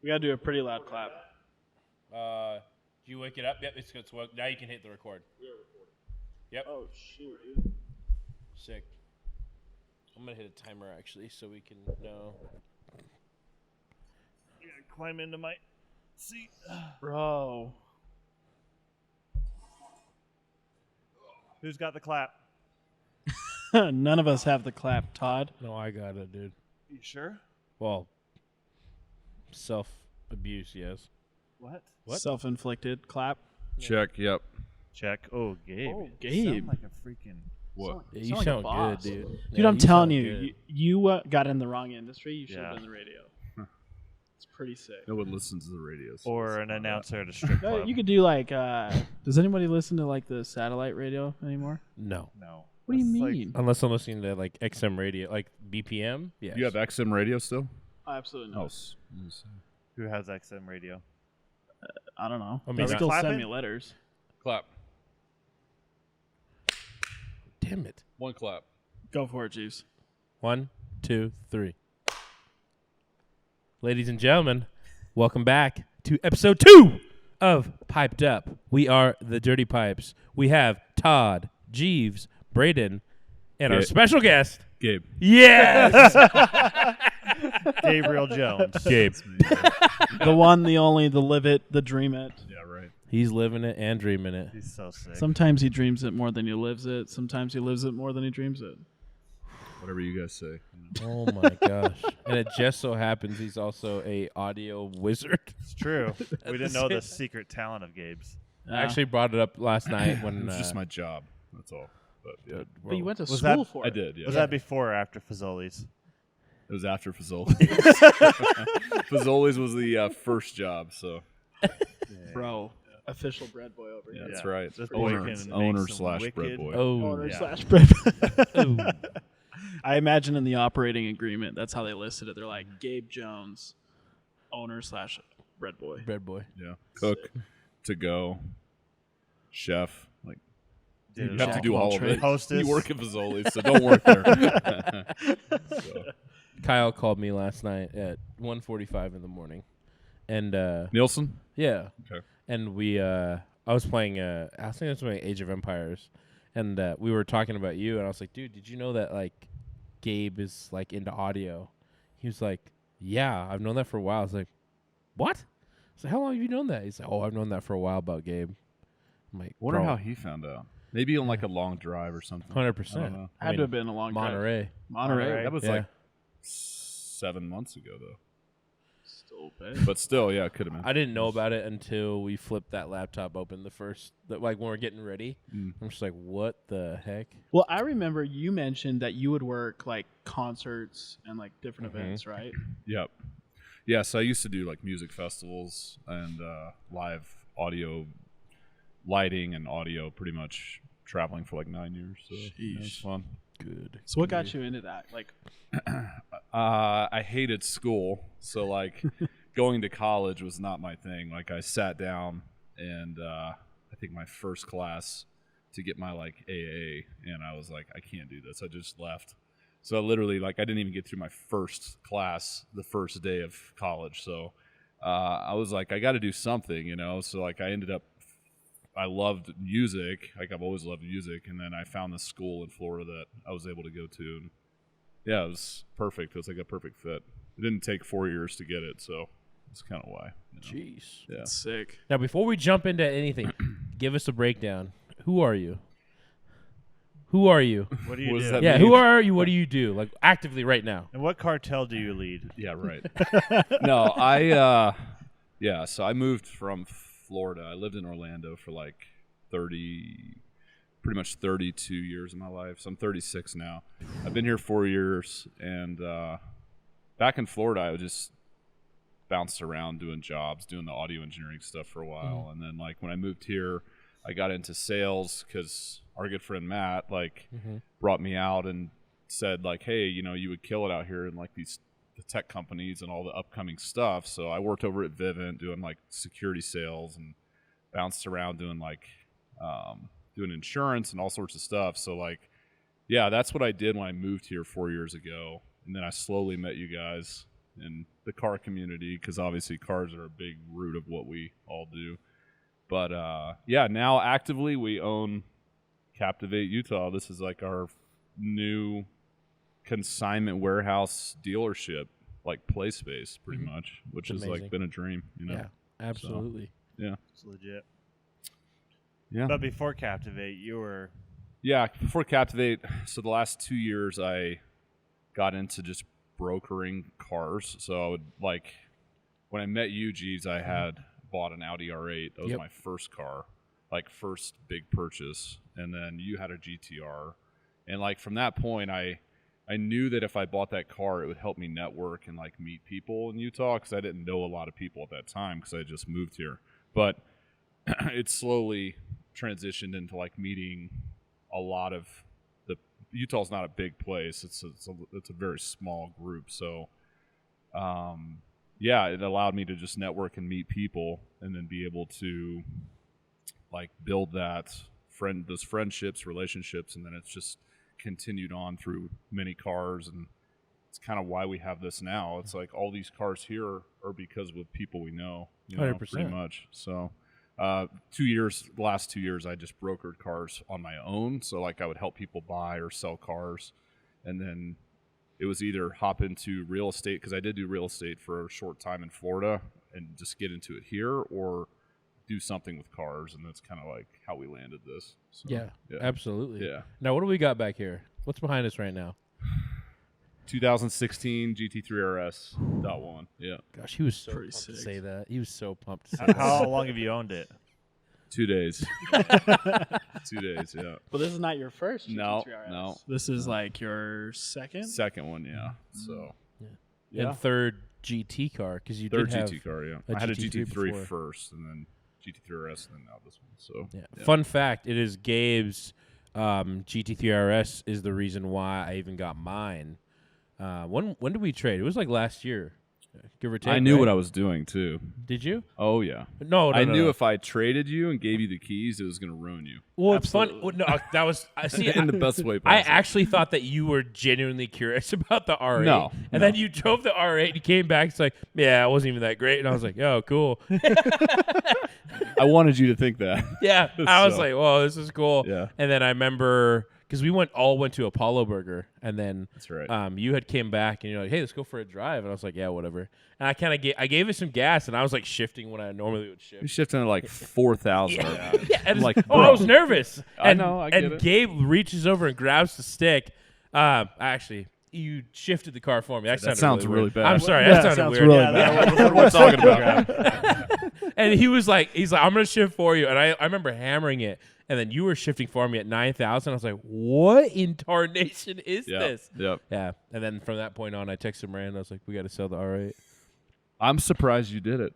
We gotta do a pretty loud clap. Do you wake it up? Yep, it's good. So now you can hit the record. We are recording. Yep. Oh shoot, dude. Sick. I'm gonna hit a timer actually, so we can know. Yeah, climb into my seat. Bro. Who's got the clap? None of us have the clap, Todd. No, I got it, dude. You sure? Well, self-abuse, yes. What? What? Self-inflicted clap. Check. Yep. Check. Oh, Gabe. Oh, You Gabe. sound like a freaking... What? Yeah, You you sound like a sound boss. good, dude. Dude, Yeah, I'm telling sound you, good. you got in the wrong industry. You should have Yeah. done the radio. It's pretty sick. No one listens to the radio. So Or it's an not announcer at a strip club. You could do like. Does anybody listen to like the satellite radio anymore? No. No. What do you That's like- mean? Unless I'm listening to like XM radio, like BPM. Yeah. that. You have XM radio still? Absolutely Oh, not. Who has XM radio? I don't know. I mean, They are we still send clapping? me letters. clap. Damn it. One clap. Go for it, Jeeves. 1, 2, 3. Ladies and gentlemen, welcome back to episode 2 of Piped Up. We are the Dirty Pipes. We have Todd, Jeeves, Braden, and our Gabe. special guest. Gabe. Yes! Gabriel Jones. Gabe. The one, the only, the live it, the dream it. Yeah, right. He's living it and dreaming it. He's so sick. Sometimes he dreams it more than he lives it. Sometimes he lives it more than he dreams it. Whatever you guys say. Oh my gosh. And it just so happens he's also a audio wizard. It's true. We didn't know the secret talent of Gabe's. I actually brought it up last night when It was just my job. That's all. But yeah, But you went to Was school that- for I it. did. Yeah. Was that before or after Fazoli's? It was after Fazoli's. Fazoli's was the first job. So Bro. Official bread boy over here. that's Yeah. right. This boy Owner, can make owner some slash bread wicked- boy. Oh, Owner Yeah. slash bread. Ooh. I imagine in the operating agreement, that's how they listed it. They're like Gabe Jones, owner slash bread boy. bread boy. Yeah. Cook, to go, chef. Like Did you it have to all. do all of it. Hostess. You work at Fazoli's, so don't work there. So. Kyle called me last night at 1:45 in the morning, and Nielsen. yeah, Okay. and we I was playing I think I was playing Age of Empires, and we were talking about you, and I was like, dude, did you know that like Gabe is like into audio? He was like, yeah, I've known that for a while. I was like, what? So how long have you known that? He's like, oh, I've known that for a while about Gabe. I'm like, Wonder bro, how he found out. Maybe on like a long drive or something. 100%. I don't know. Had to have been a long drive. Monterey. Monterey. That was Yeah. like 7 months ago, though. Still bad. But still, yeah, it could have been. I didn't know about it until we flipped that laptop open like when we're getting ready. Mm. I'm just like, what the heck? Well, I remember you mentioned that you would work like concerts and like different events, right? Yep. Yeah, so I used to do like music festivals and live audio lighting and audio, pretty much traveling for like 9 years. So yeah, it was fun. Good. So what got you into that? Like, I hated school, so like going to college was not my thing. Like I sat down and I think my first class to get my like AA, and I was like, I can't do this. I just left. So literally, like I didn't even get through my first class the first day of college. So I was like, I got to do something, you know. So like I ended up. I loved music, like I've always loved music, and then I found this school in Florida that I was able to go to, and yeah, it was perfect. It was like a perfect fit. It didn't take 4 years to get it, so that's kind of why. You know? Jeez. Yeah. that's sick. Now, before we jump into anything, give us a breakdown. Who are you? Who are you? What do you What do? does that Yeah, mean? who are you? What do you do? Like actively right now? And what cartel do you lead? Yeah, right. No, yeah, so I moved from Florida. I lived in Orlando for like pretty much 32 years of my life. So I'm 36 now. I've been here 4 years, and back in Florida, I just bounced around doing jobs, doing the audio engineering stuff for a while. And then like when I moved here, I got into sales because our good friend Matt brought me out and said like, hey, you know, you would kill it out here in like the tech companies and all the upcoming stuff. So I worked over at Vivint doing like security sales and bounced around doing like doing insurance and all sorts of stuff. So like, yeah, that's what I did when I moved here 4 years ago. And then I slowly met you guys in the car community because obviously cars are a big root of what we all do. But now actively we own Captivate Utah. This is like our new consignment warehouse dealership, like play space, pretty much, which has like been a dream. Yeah, absolutely. So, yeah, It's legit. yeah. But before Captivate, you were Before Captivate, so the last 2 years I got into just brokering cars. So I would when I met you, Jeeves, I had bought an Audi R8. That was my first car, first big purchase. And then you had a GTR. And from that point, I knew that if I bought that car, it would help me network and meet people in Utah because I didn't know a lot of people at that time because I just moved here. But it slowly transitioned into meeting a lot of Utah's not a big place. It's a very small group. So, it allowed me to just network and meet people, and then be able to build those friendships, relationships, and then it's just continued on through many cars, and it's kind of why we have this now. It's all these cars here are because of people we know, 100%. pretty much. So. The last 2 years, I just brokered cars on my own. So I would help people buy or sell cars. And then it was either hop into real estate, because I did do real estate for a short time in Florida and just get into it here, or do something with cars. And that's kind of how we landed this. So, Yeah, absolutely. Yeah. Now, what do we got back here? What's behind us right now? 2016 GT3RS .1. Yeah. Gosh, he was so Pretty pumped to sick. say that. He was so pumped to say that. how long have you owned it? 2 days. 2 days, yeah. But this is not your first No, GT3RS. no. This is your second? Second one, yeah. So, And third GT car, because you third did have GT car, yeah. a I had a GT3 GT3 before. first, and then GT3RS, and then now this one. So, Yeah. Fun fact: it is Gabe's GT3RS is the reason why I even got mine. When did we trade? It was last year, give or take. I knew right? what I was doing too. Did you? Oh yeah. No, I knew no. if I traded you and gave you the keys, it was going to ruin you. Well, it's fun. Well, no, that was. I see. In the best way I possible. actually thought that you were genuinely curious about the R8. No, and then you drove the R8 and you came back. It's yeah, it wasn't even that great. And I was like, oh, cool. I wanted you to think that. Yeah, I was So- like, whoa, this is cool. Yeah. And then I remember because we went to Apollo Burger, and then That's right. you had came back and you're like, hey, let's go for a drive, and I was like, yeah, whatever. And I kind of I gave it some gas, and I was shifting when I normally would shift. You're shifting at 4,000. Yeah, and I'm I was nervous. I And, know, I get and it. Gabe reaches over and grabs the stick. Actually, you shifted the car for me. That sounds really weird. bad. I'm sorry, Yeah, that sounded sounds weird. really Yeah, bad. that- What we're talking about. and he's like, I'm gonna shift for you. And I remember hammering it, and then you were shifting for me at 9,000. I was like, what in tarnation is this? Yep. Yeah. And then from that point on, I texted Miranda. I was like, we got to sell the R8. I'm surprised you did it.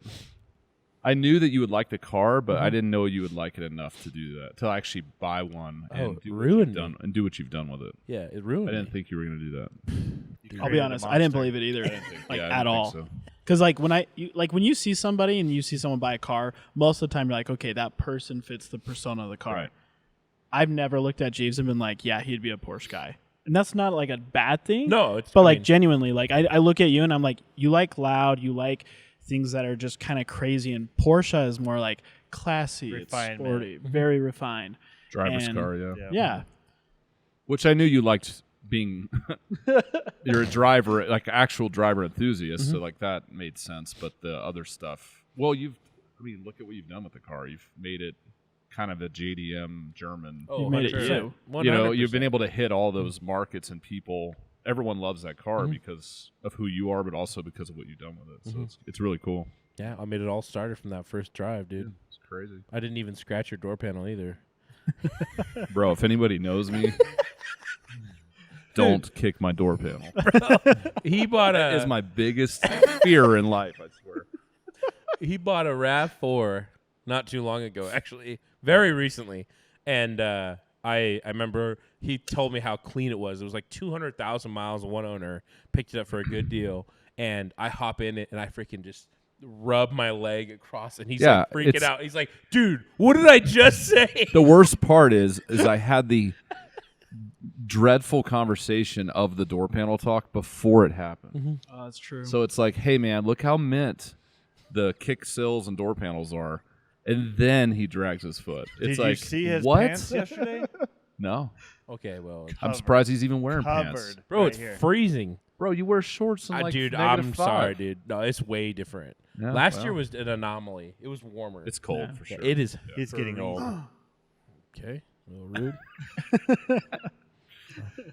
I knew that you would like the car, but I didn't know you would like it enough to do that, to actually buy one and it do ruined what you've done with it. Yeah, it ruined I me. didn't think you were going to do that. I'll be honest, I didn't believe it either, Yeah, I didn't at all. think so. Because when you see somebody and you see someone buy a car, most of the time you're like, okay, that person fits the persona of the car. Right. I've never looked at Jeeves and been like, yeah, he'd be a Porsche guy, and that's not a bad thing. No, it's but I mean, genuinely, I look at you and I'm like, you like loud, you like things that are just kind of crazy, and Porsche is more classy, it's Refinement. sporty, very refined. Driver's And- car, yeah. Yeah. Which I knew you liked being. You're a driver, actual driver enthusiast, so that made sense. But the other stuff, well, look at what you've done with the car. You've made it kind of a JDM German. Oh, You made it 100%. you. You've been able to hit all those markets and people. Everyone loves that car because of who you are, but also because of what you've done with it. So it's really cool. Yeah, I mean, it all started from that first drive, dude. It's crazy, I didn't even scratch your door panel either. bro. If anybody knows me, don't kick my door panel. He bought That is a my biggest fear in life. I swear. he bought a RAV4 not too long ago, actually, very recently, and I remember he told me how clean it was. It was 200,000 miles, one owner, picked it up for a good deal, and I hop in it and I freaking just rub my leg across, and he's freaking it's- out. He's like, dude, what did I just say? The worst part is I had the dreadful conversation of the door panel talk before it happened. Oh, that's true. So it's like, hey man, look how mint the kick sills and door panels are, and then he drags his foot. It's Did like, you see his what? pants yesterday? No, Okay, well, I'm surprised he's even wearing Covered. pants. bro, right it's here. freezing. Bro, you wear shorts and like Dude, -5. I'm sorry, dude. No, it's way different. Yeah, Last year well. was an anomaly. It was warmer. It's cold Yeah. for sure. It is. He's getting old. Okay, a little rude.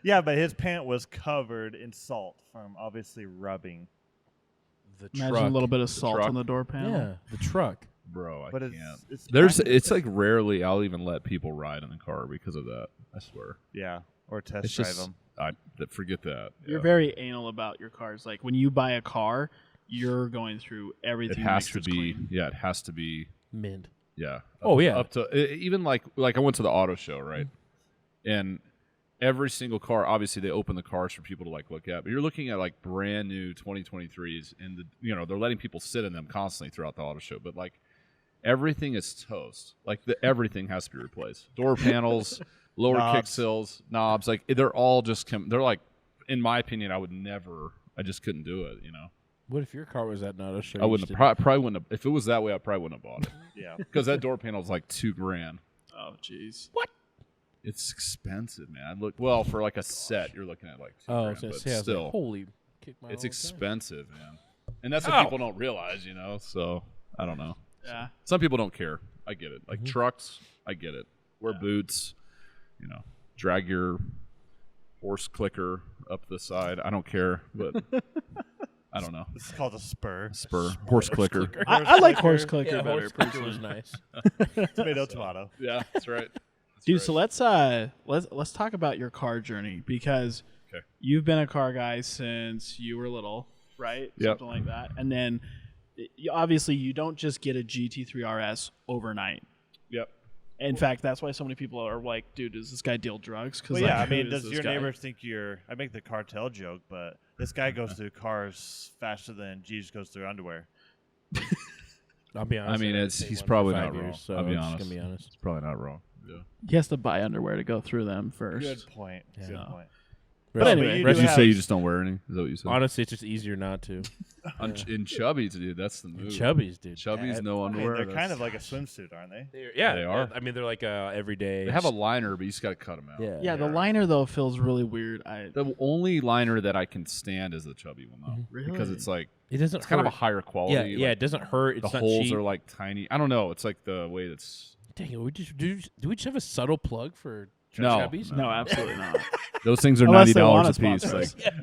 Yeah, but his pant was covered in salt from obviously rubbing. The Imagine truck. a little bit of salt truck. on the door panel. Yeah, the truck. Bro, I But can't. it's There's, kind of- it's like rarely I'll even let people ride in the car because of that. I swear. yeah, or test It's drive just, them. forget that. You're Yeah. very anal about your cars. Like when you buy a car, you're going through It everything. to has make to sure it's be. clean. Yeah, it has to be. Mint. Yeah. Oh, yeah. Up to even like I went to the auto show, right? And every single car, obviously they open the cars for people to like look at, but you're looking at like brand new 2023s, and they're letting people sit in them constantly throughout the auto show, but like everything is toast. Like everything has to be replaced. Door panels, lower kick Knobs. sills, knobs, like they're all just they're like, in my opinion, I just couldn't do it. What if your car was at an auto show? I wouldn't have, probably wouldn't have, if it was that way, I probably wouldn't have bought it Yeah. because that door panel is like $2,000. Oh, jeez. It's expensive, man. Well, for like a set, you're looking at like $2,000, Oh, I was gonna but say, I was still, like, holy, kick my it's whole expensive, man. And that's what Ow. people don't realize, So I don't know. Yeah. Some people don't care. I get it. Mm-hmm. Like trucks, I get it. Wear boots, drag your horse clicker up the side. I don't care, but I don't know. This is called a spur. Spur, horse clicker. I like horse clicker Yeah, better. horse clicker was nice. Tomato, tomato. Yeah, that's right. Dude, so let's talk about your car journey because Okay. you've been a car guy since you were little, right? Yep. Something like that. And then obviously you don't just get a GT3RS overnight. Yep. In fact, that's why so many people are like, dude, does this guy deal drugs? Well, yeah, I who mean, is does this your guy? neighbor think you're... I make the cartel joke, but this guy goes through cars faster than Jesus goes through underwear. I'll be honest. I mean, haven't seen he's one for probably 5 not years, wrong. So I'll be I'm just honest. gonna be honest. It's probably not wrong. Yeah. He has to buy underwear to go through them first. Good point. Yeah. Good So- point. But anyway, you Did do you have- say you just don't wear any? Is that what you said? Honestly, it's just easier not to. In chubbies, dude, that's the move. Chubbies, dude. Chubbies, no I mean, underwear. they're kind that's- of like a swimsuit, aren't they? Yeah, They are. I mean, they're like everyday. They have a liner, but you just got to cut them out. Yeah. Yeah, the liner though feels really weird. The only liner that I can stand is the chubby one, though, Really? because it's like It doesn't it's kind of a hurt. higher quality. Yeah, yeah. like, It doesn't hurt. It's the not holes cheap. are like tiny. I don't know. It's like the way that's. Dang it! Do we just have a subtle plug for No, Chubbies? no, absolutely not. Those things are Unless they $90 wanna a piece. sponsor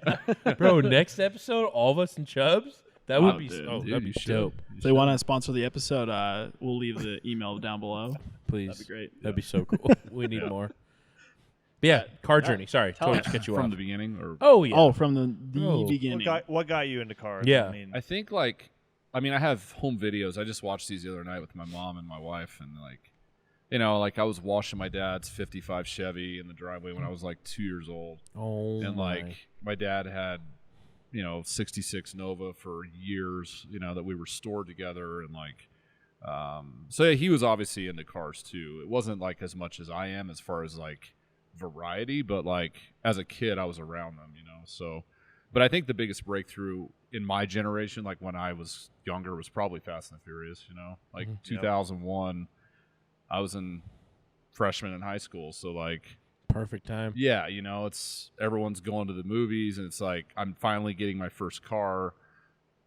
Like, us. Bro, next episode, all of us in Chubs. That would be dude, that'd be you should. dope. If they want to sponsor the episode, we'll leave the email down below. Please, That'd be great. That'd be so cool. We need more. But yeah, car journey. Sorry, totally to cut you from off. the beginning, or Oh yeah. Oh, from the Oh. beginning. What got you into cars? Yeah. I mean, I think I have home videos. I just watched these the other night with my mom and my wife, and I was washing my dad's '55 Chevy in the driveway when I was like 2 years old, Oh and my. my dad had, '66 Nova for years, that we were stored together, and so yeah, he was obviously into cars too. It wasn't like as much as I am as far as like variety, but like as a kid, I was around them, So, but I think the biggest breakthrough in my generation, like when I was younger, was probably Fast and the Furious. Like 2001, I was in freshman in high school, so like. Perfect time. Yeah, it's everyone's going to the movies, and it's like I'm finally getting my first car.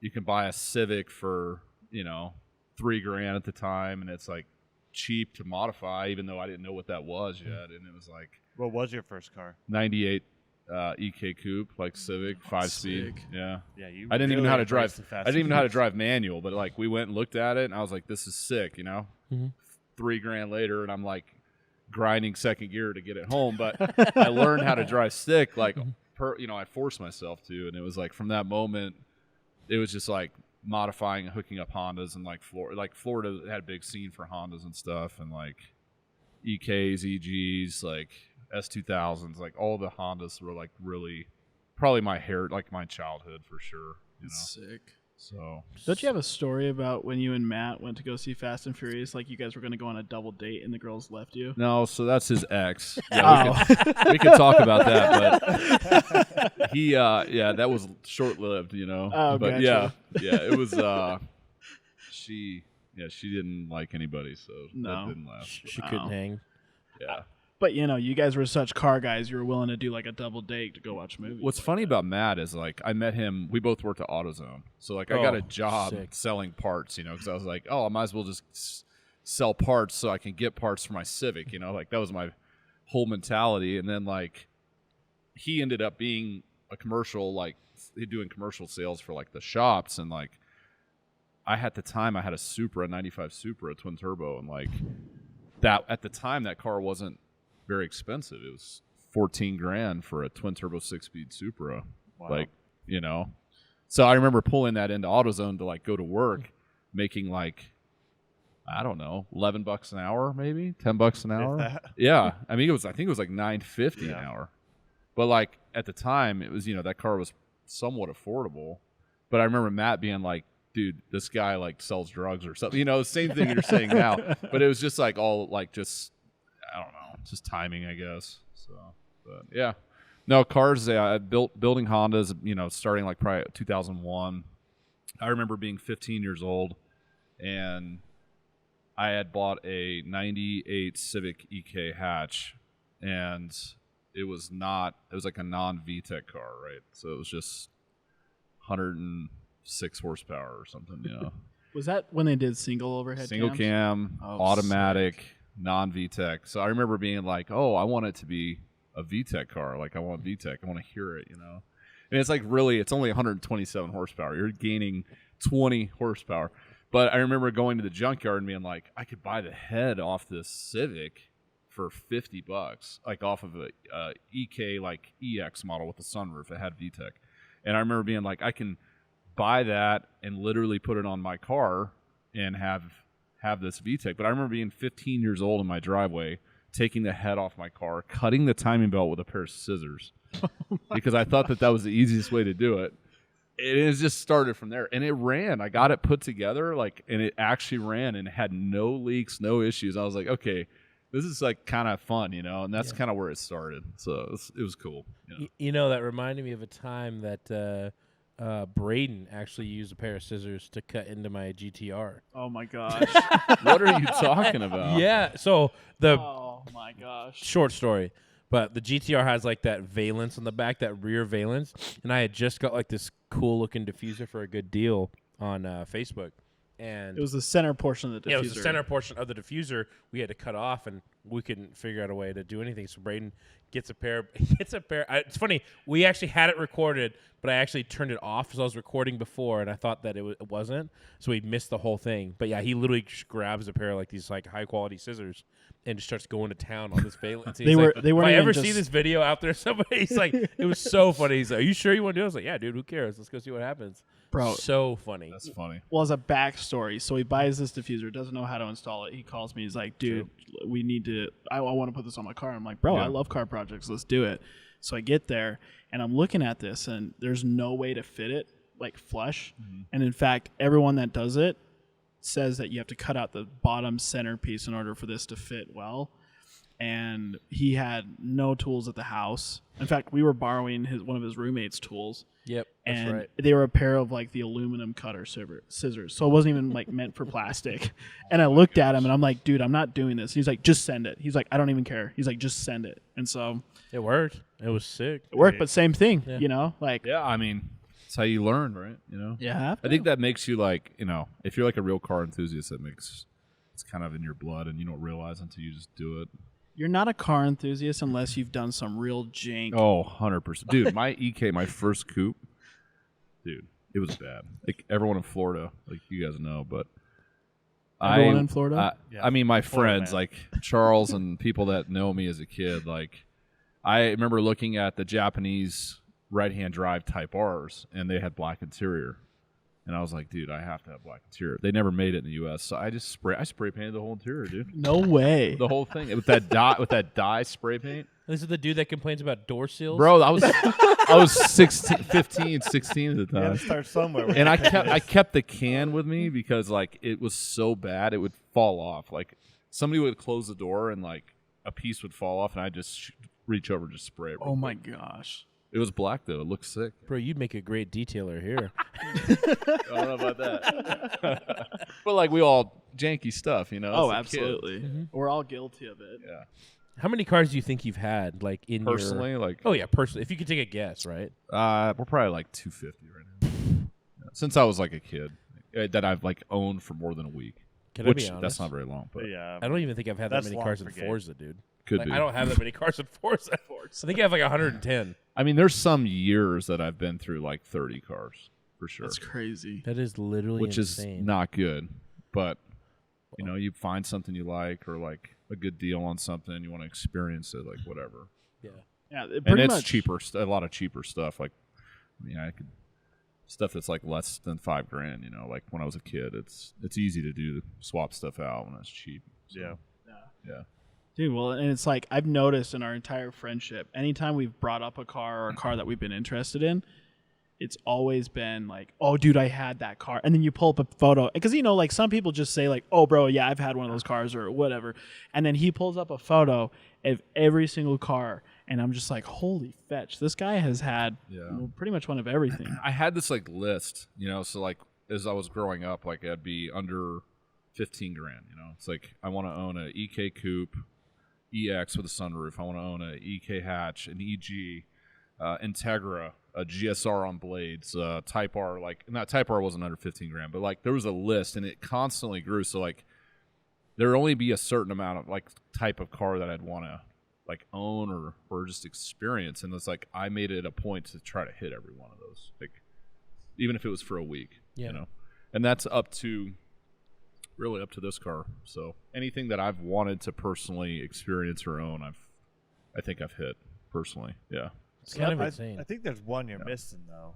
You can buy a Civic for $3,000 at the time, and it's like cheap to modify, even though I didn't know what that was yet. And it was like what was your first car? '98 EK Coupe, like Civic, 5-speed. Sick. Yeah, Yeah, you. I didn't even know how to drive. the I Fast didn't even know how to and drive manual, but like we went and looked at it, and I was like, "This is sick," Mhm. $3,000 later, and I'm like grinding second gear to get it home. But I learned how to drive stick, like I forced myself to, and it was like from that moment, it was just like modifying and hooking up Hondas, and Florida had a big scene for Hondas and stuff, and like EKs, EGs, like S2000s, like all the Hondas were like really probably my childhood for sure. Sick. So Don't you have a story about when you and Matt went to go see Fast and Furious? Like you guys were going to go on a double date and the girls left you? no, so that's his ex. Yeah, we could talk about that, but he, that was short lived, you know. Oh, but gotcha. it was. She didn't like anybody, so No. that didn't last. She couldn't hang. Yeah. But, you know, you guys were such car guys. You were willing to do like a double date to go watch movies. What's funny about Matt is like I met him. We both worked at AutoZone, so like I got a job sick. selling parts. You know, because I was like, oh, I might as well just sell parts so I can get parts for my Civic. You know, like that was my whole mentality. And then like he ended up being a commercial, like doing commercial sales for like the shops, and like I had a Supra, a 95 Supra, twin turbo, and like that at the time that car wasn't very expensive. It was $14,000 for a twin turbo 6-speed Supra. Wow. Like, you know. So I remember pulling that into AutoZone to like go to work, making like, I don't know, $11 an hour, maybe $10 an hour. That. Yeah, I mean I think it was like $9.50 an Yeah. hour. But like at the time, it was, you know, that car was somewhat affordable. But I remember Matt being like, dude, this guy like sells drugs or something. You know, the same thing you're saying now. But it was just like all like just, I don't know, just timing, I guess. So, but yeah. No, cars, building Hondas, you know, starting like probably 2001. I remember being 15 years old, and I had bought a 98 Civic EK hatch, and it was like a non-VTEC car, right? So it was just 106 horsepower or something, you know. Was that when they did single overhead Single cams? cam, Oh, automatic, non-VTEC. So I remember being like, oh, I want it to be a VTEC car. Like, I want VTEC. I want to hear it, you know. And it's like really, it's only 127 horsepower. You're gaining 20 horsepower. But I remember going to the junkyard and being like, I could buy the head off this Civic for $50, like off of a EK like EX model with the sunroof. It had VTEC. And I remember being like, I can buy that and literally put it on my car and have this VTEC. But I remember being 15 years old in my driveway, taking the head off my car, cutting the timing belt with a pair of scissors because I thought that was the easiest way to do it. It just started from there, and it ran. I got it put together, like, and it actually ran, and it had no leaks, no issues. I was like, okay, this is like kind of fun, you know, and that's kind of where it started. So it was cool. You know? You know, that reminded me of a time that Braden actually used a pair of scissors to cut into my GTR. Oh my gosh. What are you talking about? Yeah, so Oh my gosh. short story, but the GTR has like that valence on the back, that rear valence, and I had just got like this cool looking diffuser for a good deal on Facebook, and It was the center portion of the diffuser. yeah, it was the center portion of the diffuser we had to cut off, and we couldn't figure out a way to do anything. So Braden gets a pair. It's funny. We actually had it recorded, but I actually turned it off because I was recording before, and I thought that it wasn't. So he missed the whole thing. But yeah, he literally just grabs a pair of like these like high quality scissors and just starts going to town on this valence. They weren't if I even ever just- see this video out there, somebody's like, it was so funny. He's like, "Are you sure you want to do it?" I was like, "Yeah, dude. Who cares? Let's go see what happens." Bro. So funny. That's funny. Well, as a backstory, so he buys this diffuser, doesn't know how to install it. He calls me. He's like, dude, we need to, I want to put this on my car. I'm like, bro, Yeah. I love car projects. Let's do it. So I get there, and I'm looking at this, and there's no way to fit it, like, flush. Mm-hmm. And in fact, everyone that does it says that you have to cut out the bottom centerpiece in order for this to fit well. And he had no tools at the house. In fact, we were borrowing one of his roommate's tools. Yep, that's And right. they were a pair of like the aluminum cutter scissors, so it wasn't even like meant for plastic. And I looked at him and I'm like, dude, I'm not doing this. He's like, just send it. He's like, I don't even care. He's like, just send it. And so It worked. It was sick. it worked, but same thing, Yeah. you know, like Yeah, I mean, that's how you learn, right? You know. yeah. I think that makes you like, you know, if you're like a real car enthusiast, it's kind of in your blood, and you don't realize until you just do it. You're not a car enthusiast unless you've done some real jank. Oh, 100%. Dude, my EK, my first coupe, dude, it was bad. Like everyone in Florida, like you guys know, but Everyone in Florida? Yeah, I mean, my Florida friends, man. like Charles and people that know me as a kid, like I remember looking at the Japanese right-hand drive Type R's, and they had black interior. And I was like, dude, I have to have black interior. They never made it in the U.S., so I spray painted the whole interior, dude. No way. The whole thing with that dye spray paint. This is the dude that complains about door seals? Bro, I was 15, 16 at the You time. got to start somewhere. And I kept the can with me because like it was so bad it would fall off. Like somebody would close the door and like a piece would fall off, and I just reach over and just spray it. Oh my gosh. It was black though. It looked sick. Bro, you'd make a great detailer here. I don't know about that. But like we all janky stuff, you know. Oh, as a kid. absolutely. We're all guilty of it. Yeah. How many cars do you think you've had, like, in Personally, your... like Oh, yeah, personally. If you could take a guess, right? we're probably like 250 right now. Yeah. Since I was like a kid, that I've like owned for more than a week. Can I which be honest? that's not very long, but Yeah. I don't even think I've had that That's many long cars in for Gabe. Forza, dude. could Like, be. I don't have that many cars in Forza. I think I have like 110. I mean, there's some years that I've been through like 30 cars for sure, That's crazy. That is literally which insane. is not good. But you know, you find something you like or like a good deal on something, you want to experience it, like whatever. Yeah. Yeah, And pretty it's much. cheaper, a lot of cheaper stuff. Like, I mean, I could stuff that's like less than $5,000. You know, like when I was a kid, it's easy to do swap stuff out when it's cheap. So, Yeah. yeah. Dude, well, and it's like I've noticed in our entire friendship, anytime we've brought up a car or a car that we've been interested in, it's always been like, oh, dude, I had that car. And then you pull up a photo. Because, you know, like some people just say like, oh, bro, yeah, I've had one of those cars or whatever. And then he pulls up a photo of every single car. And I'm just like, holy fetch. This guy has had pretty much one of everything. I had this like list, you know, so like as I was growing up, like I'd be under $15,000, you know. It's like I want to own a EK Coupe EX with a sunroof. I want to own a EK hatch, an EG, Integra, a GSR on blades, Type R. Like, and that Type R wasn't under $15,000, but like there was a list, and it constantly grew. So like there would only be a certain amount of like type of car that I'd want to like own or just experience, and it's like I made it a point to try to hit every one of those, like even if it was for a week, you know. And that's really up to this car. So anything that I've wanted to personally experience or own, I think I've hit personally. Yeah. It's kind of insane. I think there's one you're missing though.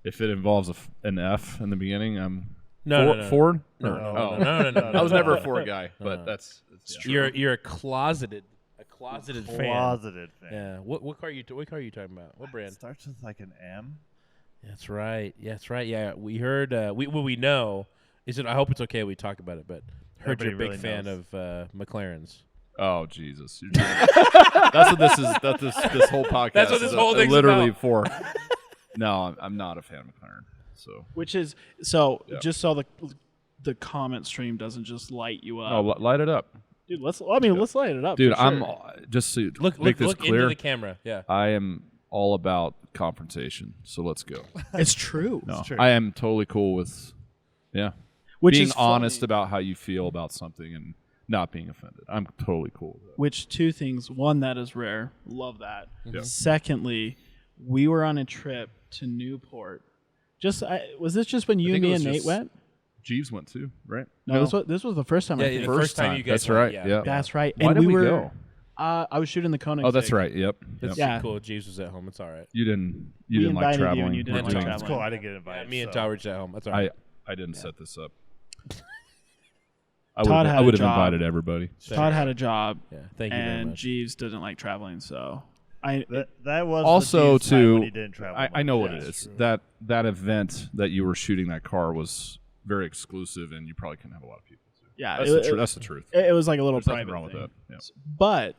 If it involves an F in the beginning, I'm No. Ford. No. Oh. I was never a Ford guy, but that's true. You're a closeted fan. Closeted fan. Yeah. What car are you talking about? What brand? It starts with like an M. That's right. Yeah, that's right. Yeah, we heard. What we know is it. I hope it's okay. We talk about it, but heard Everybody you're a big really fan knows. of McLarens. Oh Jesus! That's what this is. This whole podcast. That's what this is whole thing's literally about. for. No, I'm not a fan of McLaren. So. Which is, so Yeah. just so the comment stream doesn't just light you up. Oh, light it up, Dude, let's light it up. dude. for sure. I'm just to Look make this into clear. the camera. Yeah. I am all about confrontation. So let's go. It's true. No, true. I am totally cool with, Which being is honest funny. about how you feel about something and not being offended. I'm totally cool with that. Which two things? One, that is rare. Love that. Yeah. Secondly, we were on a trip to Newport. Was this just when you, think me, it was and Nate just- went? Jeeves went too, right? No, this was the first time. I Yeah, think. the first time you guys That's went, right. yeah. Yeah. That's right. Why and did we were. go? I was shooting the Koenigsegg. Oh, that's right. Yep. That's Yeah. cool. James was at home. It's all right. You didn't We like invited you and traveling. you didn't We're like doing- traveling. It's cool. I didn't get Yeah, invited. me and so. Tower at home. That's all right. I didn't set this up. Todd had I a would have job. invited everybody. Todd had a job, Yeah. Thank you very and much. Jeeves doesn't like traveling, so That was Also, the Jeeves time too, when he didn't travel I know what much. it is. That event that you were shooting that car was very exclusive, and you probably couldn't have a lot of people. So yeah, that's the truth. it was like a little There's nothing private wrong with thing. that. Yeah. But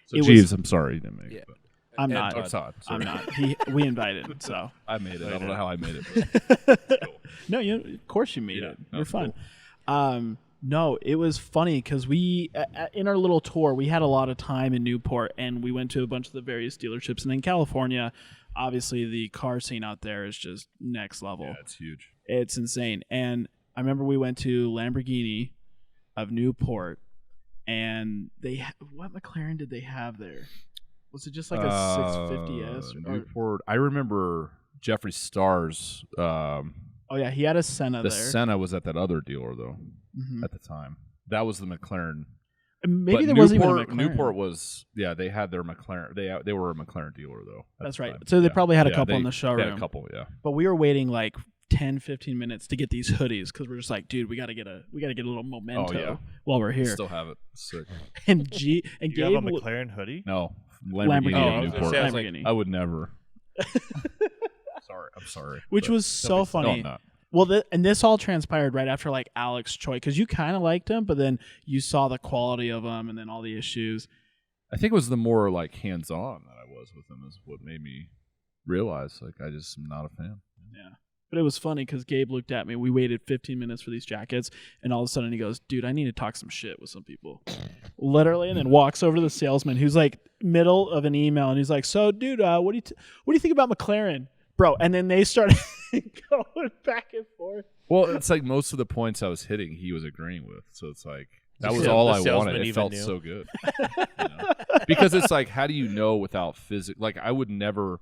So it Jeeves, was- I'm sorry you didn't make Yeah. it. But I'm And not. Todd. Todd, I'm sorry. not. We invited, so I made it. I don't know how I made it. no, of course you made Yeah, it. no, You're fun. No, it was funny because we in our little tour we had a lot of time in Newport, and we went to a bunch of the various dealerships. And in California, obviously the car scene out there is just next level. Yeah, it's huge. It's insane. And I remember we went to Lamborghini of Newport, and what McLaren did they have there? Was it just like a 650S? Newport. I remember Jeffree Star's. Oh yeah, he had a Senna The there. Senna was at that other dealer though. Mhm. At the time, that was the McLaren. Maybe But there wasn't even a Newport, McLaren. Newport was they had their McLaren. They were a McLaren dealer though. at That's the right. time. So they Yeah. probably had a Yeah, couple in the They showroom. had a couple, yeah. But we were waiting like 10, 15 minutes to get these hoodies because we're just like, dude, we gotta get a little memento Oh, yeah. while we're here. Still have it. Sick. And You Gabe have a McLaren hoodie? No, Lamborghini Oh, and I was gonna Newport. say, I was like, Lamborghini. I would never. I'm sorry. Which but- was so No, funny. I'm not. Well, and this all transpired right after like Alex Choi, because you kind of liked him, but then you saw the quality of him and then all the issues. I think it was the more like hands-on that I was with him is what made me realize like I just am not a fan. Yeah. But it was funny because Gabe looked at me. We waited 15 minutes for these jackets, and all of a sudden he goes, "Dude, I need to talk some shit with some people." Literally, and then walks over to the salesman who's like middle of an email, and he's like, "So, dude, what do you think about McLaren, bro?" And then they started going back and forth. Well, it's like most of the points I was hitting, he was agreeing with. So it's like that was The all I salesman wanted. It even felt knew. so good. You know? Because it's like, how do you know without physics? Like, I would never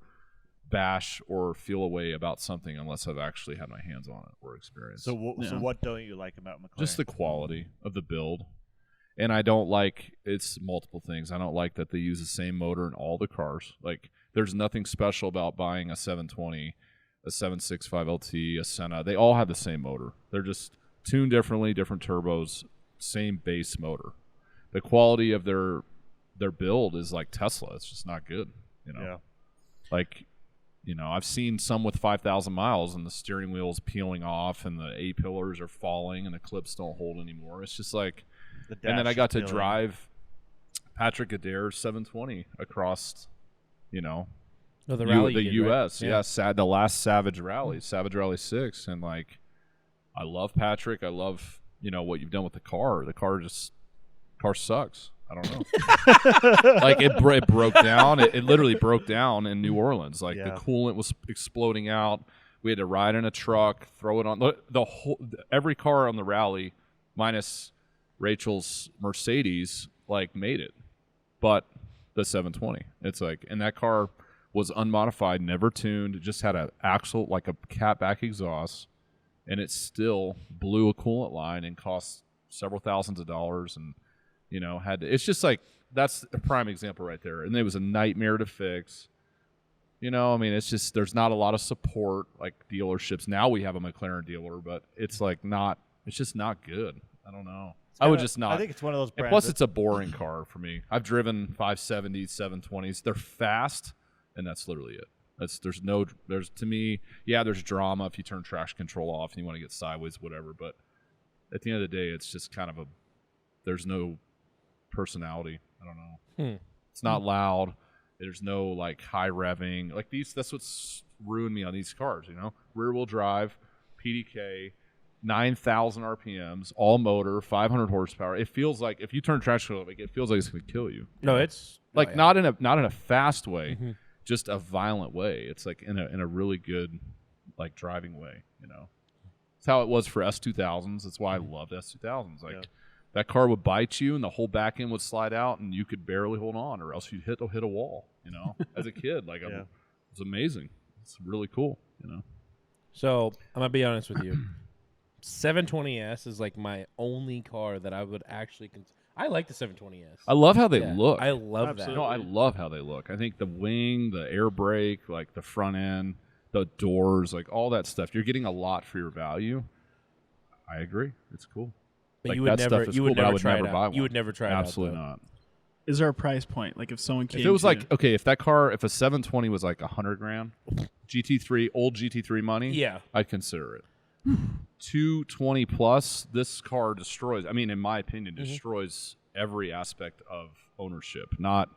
bash or feel a way about something unless I've actually had my hands on it or experienced. So Yeah. what don't you like about McLaren? Just the quality of the build. And I don't like, it's multiple things. I don't like that they use the same motor in all the cars. Like, there's nothing special about buying a 720, a 765 LT, a Senna. They all have the same motor. They're just tuned differently, different turbos, same base motor. The quality of their build is like Tesla. It's just not good, you know. Yeah. Like, you know, I've seen some with 5,000 miles and the steering wheel's peeling off and the A-pillars are falling and the clips don't hold anymore. It's just like, The and then I dash got is to peeling. drive Patrick Adair's 720 across, you know, No, the rally the you did, right? U.S. Yeah, the last Savage Rally, Savage Rally 6. And, like, I love Patrick. I love, you know, what you've done with the car. The car sucks. I don't know. Like, it broke down. It literally broke down in New Orleans. Like, the Yeah. coolant was exploding out. We had to ride in a truck, throw it on the whole. Every car on the rally, minus Rachel's Mercedes, like, made it. But the 720, it's like, and that car was unmodified, never tuned. It just had an axle, like a catback exhaust, and it still blew a coolant line and cost several thousands of dollars. And you know, it's just like, that's a prime example right there. And it was a nightmare to fix. You know, I mean, it's just, there's not a lot of support, like dealerships. Now we have a McLaren dealer, but it's like it's just not good. I don't know. I would just not. I think it's one of those And brands. plus, it's a boring car for me. I've driven 570s, 720s. They're fast, and that's literally it. There's to me, yeah, there's drama if you turn traction control off and you want to get sideways, whatever. But at the end of the day, it's just kind of there's no personality. I don't know. It's not loud. There's no like high revving. Like that's what's ruined me on these cars, you know? Rear wheel drive, PDK, 9,000 RPMs, all motor, 500 horsepower. It feels like if you turn traction control, it feels like it's going to kill you. No, it's Like oh, yeah. not in a fast way, Mhm. just a violent way. It's like in a really good like driving way, you know. It's how it was for S2000s. That's why I loved S2000s. Like that car would bite you and the whole back end would slide out and you could barely hold on, or else you'd hit a wall, you know. As a kid, like it's amazing. It's really cool, you know. So I'm gonna be honest with you. 720S is like my only car that I would actually. I like the 720S. I love how they Yeah, look. I love Absolutely. No, I love how they look. I think the wing, the air brake, like the front end, the doors, like all that stuff. You're getting a lot for your value. I agree. It's cool. But Like, you would that never. stuff is You would cool, but I never would try never it buy out. You one. would never try it out. Absolutely though. not. Is there a price point? Like if someone came If it was to like, you- okay, if a 720 was like $100,000, GT3, old GT3 money, Yeah. I'd consider it. 220 plus, this car destroys. I mean, in my opinion, destroys every aspect of ownership. Not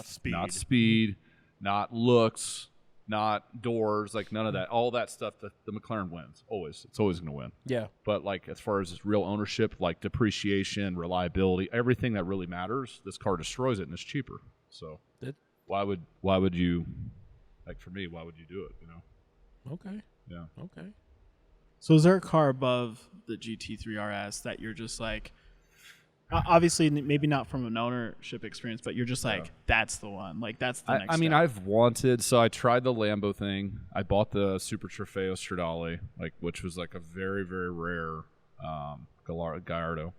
speed, not looks, not doors, like none of that. All that stuff. The McLaren wins always. It's always going to win. Yeah. But like as far as real ownership, like depreciation, reliability, everything that really matters, this car destroys it and it's cheaper. So why would you, like for me, why would you do it? You know? Okay. Yeah. Okay. So is there a car above the GT3RS that you're just like, obviously maybe not from an ownership experience, but you're just like, that's the one. Like that's the next I mean, step. I've wanted. So I tried the Lambo thing. I bought the Super Trofeo Stradale, like which was like a very very rare Gallardo,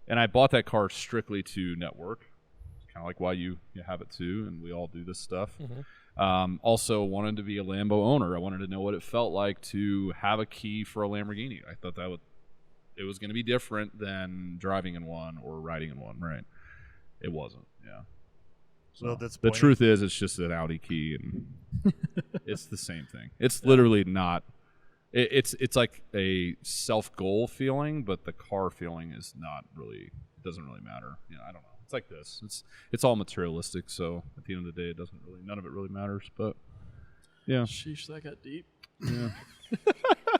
and I bought that car strictly to network. Kind of like why you have it too, and we all do this stuff. Also wanted to be a Lambo owner. I wanted to know what it felt like to have a key for a Lamborghini. I thought it was going to be different than driving in one or riding in one, right? It wasn't, yeah. Well, So that's the pointing. truth is, it's just an Audi key, and it's the same thing. It's literally not. It's like a self goal feeling, but the car feeling is not really. It doesn't really matter. I don't know. It's like this. It's all materialistic. So at the end of the day, it doesn't really. None of it really matters. But yeah, Sheesh, that got deep. yeah.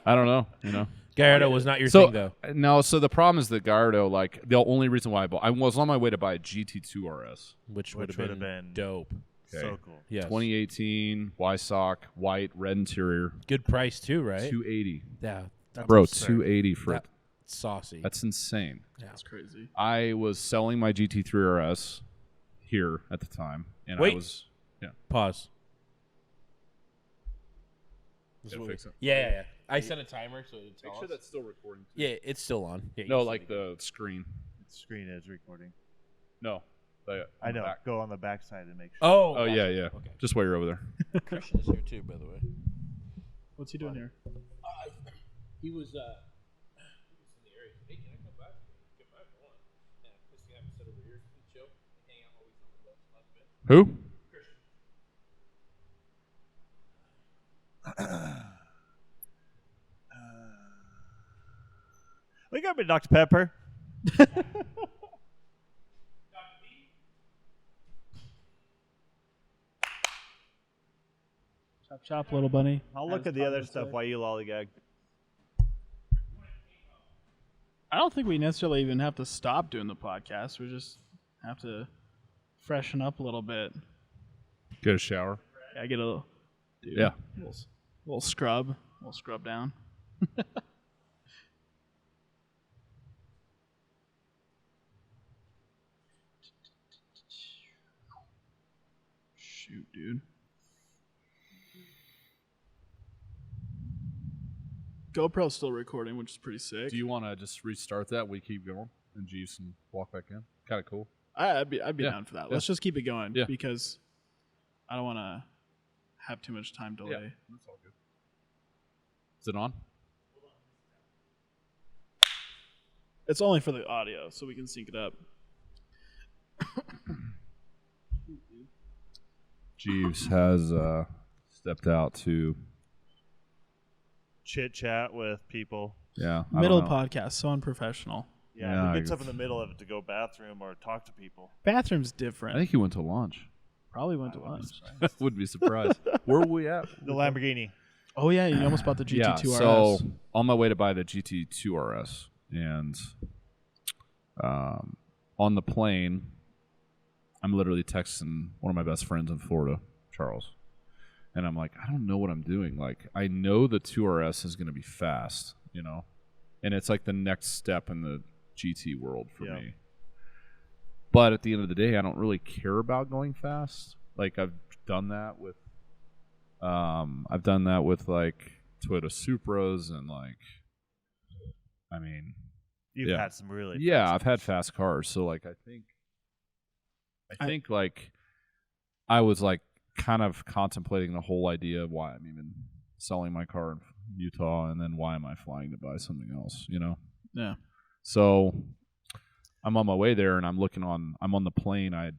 I don't know. Gallardo was not your So thing, though. no. So the problem is the Gallardo. Like the only reason why I was on my way to buy a GT3RS. Which would Which have would've been been- dope. So cool. Yes. 2018 YSOC white red interior. Good price, too, right? 280. Yeah. That's Bro, absurd. 280 for That- Saucy. that's insane. That's crazy. I was selling my GT3RS here at the time, and Wait. I was Pause. Gotta fix it. Yeah. I set a timer so it tells. still recording. Yeah, it's still on. Yeah, No, you like said the screen. The screen is recording. No, I know. Go on the backside and make sure. Oh. Oh gotcha. yeah. Okay. Just while you're over there. Christian is here too, by the way. What's he doing here? He was in the area. Hey, can I come back? Get back on. Yeah, just have him sit over here, chill, hang out while we talk about last bit. Who? We got me Dr. Pepper. Chop, chop, little bunny. I'll look at the other stuff while you lollygag. I don't think we necessarily even have to stop doing the podcast. We just have to freshen up a little bit. Get a shower. I get a little, Yeah. little scrub down. Shoot, dude. GoPro's still recording, which is pretty sick. Do you want to just restart that? We keep going, and Jeeves can walk back in. Kind of cool. I'd be Yeah. down for that. Let's just keep it going Yeah. because I don't want to have too much time delay. That's all good. Is it on? It's only for the audio, so we can sync it up. Jeeves has stepped out to Chit chat with people. I Middle don't know. podcast, so unprofessional. Yeah, Yeah, he gets I- up in the middle of it to go bathroom or talk to people. Bathroom's I different. think he went to lunch. Probably went to lunch. Wouldn't be surprised. Where were we at? The Lamborghini. Oh yeah, you almost bought the GT2 RS. So on my way to buy the GT2 RS, and on the plane, I'm literally texting one of my best friends in Florida, Charles, and I'm like, I don't know what I'm doing. Like, I know the 2RS is going to be fast, and it's like the next step in the GT world for Yeah. me. But at the end of the day, I don't really care about going fast. Like, I've done that with like Toyota Supras and like, I mean, You've Yeah. had some really yeah, fast I've had cars. fast cars. So like, I think like I was like kind of contemplating the whole idea of why I'm even selling my car in Utah, and then why am I flying to buy something else, yeah. So I'm on my way there, and I'm on the plane. I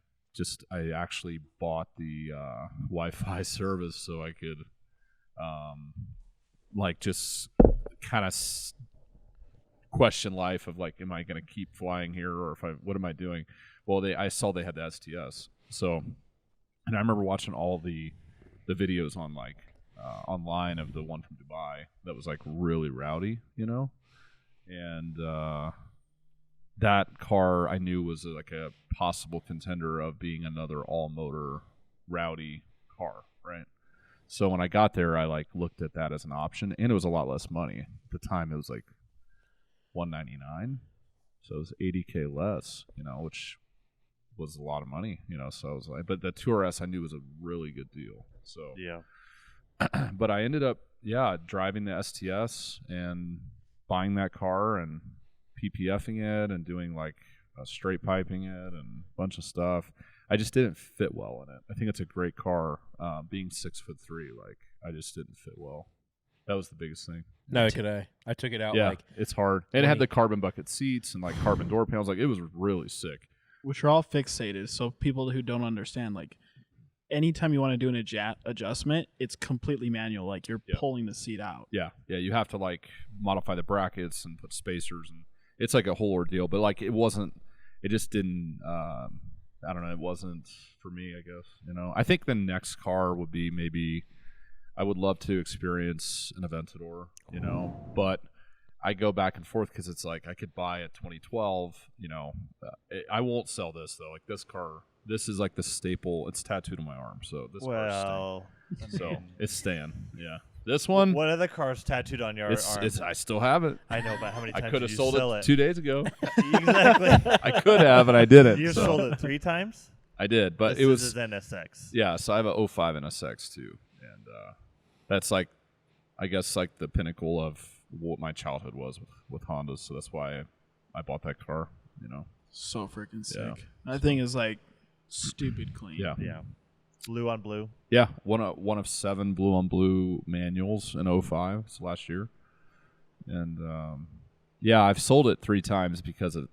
actually bought the Wi-Fi service so I could like just kind of question life of like, am I going to keep flying here, or what am I doing? Well, I saw they had the STS, so, and I remember watching all the videos on like online of the one from Dubai that was like really rowdy, and that car I knew was like a possible contender of being another all-motor rowdy car, right? So when I got there, I like looked at that as an option, and it was a lot less money. At the time, it was like $199, so it was $80K less, which was a lot of money, So I was like, but the 2RS I knew was a really good deal. So Yeah. but I ended up, driving the STS and buying that car and PPFing it and doing like straight piping it and a bunch of stuff. I just didn't fit well in it. I think it's a great car. Being 6'3", like I just didn't fit well. That was the biggest thing. No, could I? I took it out Yeah, like it's hard. And it had 20. the carbon bucket seats and like carbon door panels. Like, it was really sick. which are all fixated. So people who don't understand, like, anytime you want to do an adjustment, it's completely manual. Like you're pulling the seat out. Yeah, you have to like modify the brackets and put spacers, and it's like a whole ordeal. But like it just didn't. I don't know. It wasn't for me, I guess. I think the next car would be maybe. I would love to experience an Aventador, but I go back and forth because it's like I could buy a 2012. I won't sell this though. Like this car. This is like the staple. It's tattooed on my arm, so this car's staying. So it's staying. Yeah. This one. What other cars tattooed on your arm? I still have it. I know, but how many times I could have did you sold sell it 2 days ago. Exactly. I could have, and I didn't. You sold it 3 times? I did, but This it was is an NSX. Yeah, so I have a 05 NSX too, and that's like, I guess like the pinnacle of what my childhood was with Hondas. So that's why I bought that car. So freaking sick. Yeah. That thing is like stupid clean. Yeah. Yeah. Blue on blue. Yeah, one of 7 blue on blue manuals in 05. It's last year, and I've sold it 3 times because of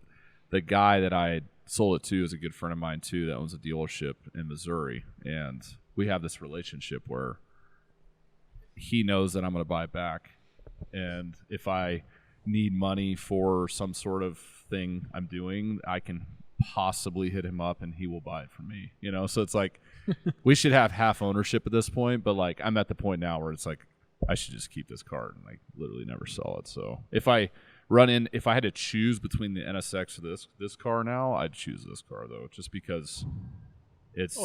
the guy that I had sold it to is a good friend of mine too. That owns a dealership in Missouri, and we have this relationship where he knows that I'm going to buy it back, and if I need money for some sort of thing I'm doing, I can possibly hit him up and he will buy it for me. So it's like we should have half ownership at this point, but like I'm at the point now where it's like I should just keep this car and like literally never sell it. So if I had to choose between the NSX or this car now, I'd choose this car though, just because it's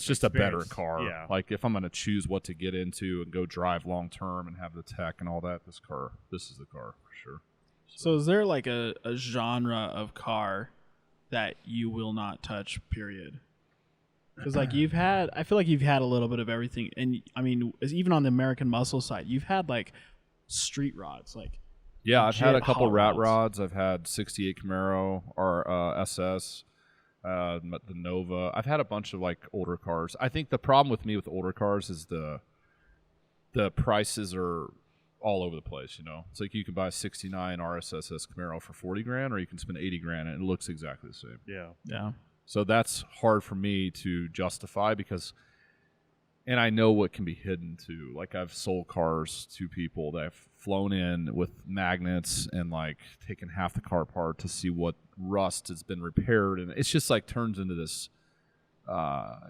just a better car. Yeah. Like if I'm going to choose what to get into and go drive long term and have the tech and all that, this is the car for sure. So is there like a genre of car that you will not touch, period? Because like I feel like you've had a little bit of everything, and I mean, even on the American Muscle side, you've had like street rods, like I've had a couple hot rat rods. I've had 68 Camaro or SS, the Nova. I've had a bunch of like older cars. I think the problem with me with older cars is the prices are all over the place. It's like you can buy a 69 RSSS Camaro for $40,000, or you can spend $80,000 and it looks exactly the same. Yeah. So that's hard for me to justify and I know what can be hidden too. Like I've sold cars to people that have flown in with magnets and like taken half the car apart to see what rust has been repaired, and it's just like turns into this.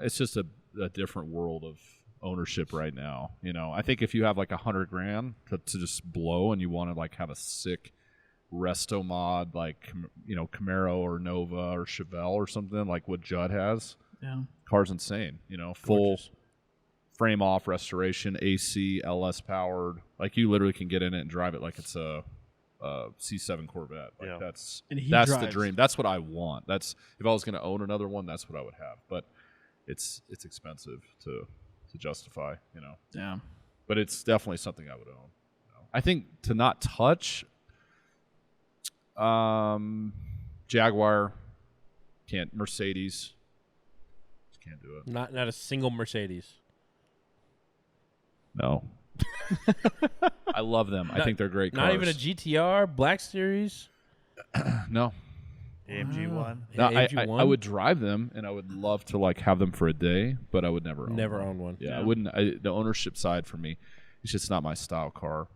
It's just a different world of ownership right now. I think if you have like $100,000 to just blow and you want to like have a sick resto mod like Camaro or Nova or Chevelle or something like what Judd has, car's insane. Full Gorgeous. Frame off restoration, AC, LS powered. Like you literally can get in it and drive it like it's a C7 Corvette. Like that's the dream. That's what I want. That's if I was going to own another one, that's what I would have. But it's expensive to justify. Yeah. But it's definitely something I would own. I think to not touch. Jaguar, can't. Mercedes, just can't do it. Not a single Mercedes. No. I love them. I think they're great cars. Not even a GTR, Black Series. No. AMG one. No, AMG one? I would drive them, and I would love to like have them for a day, but I would never own one. Yeah, I wouldn't. The ownership side for me, it's just not my style car.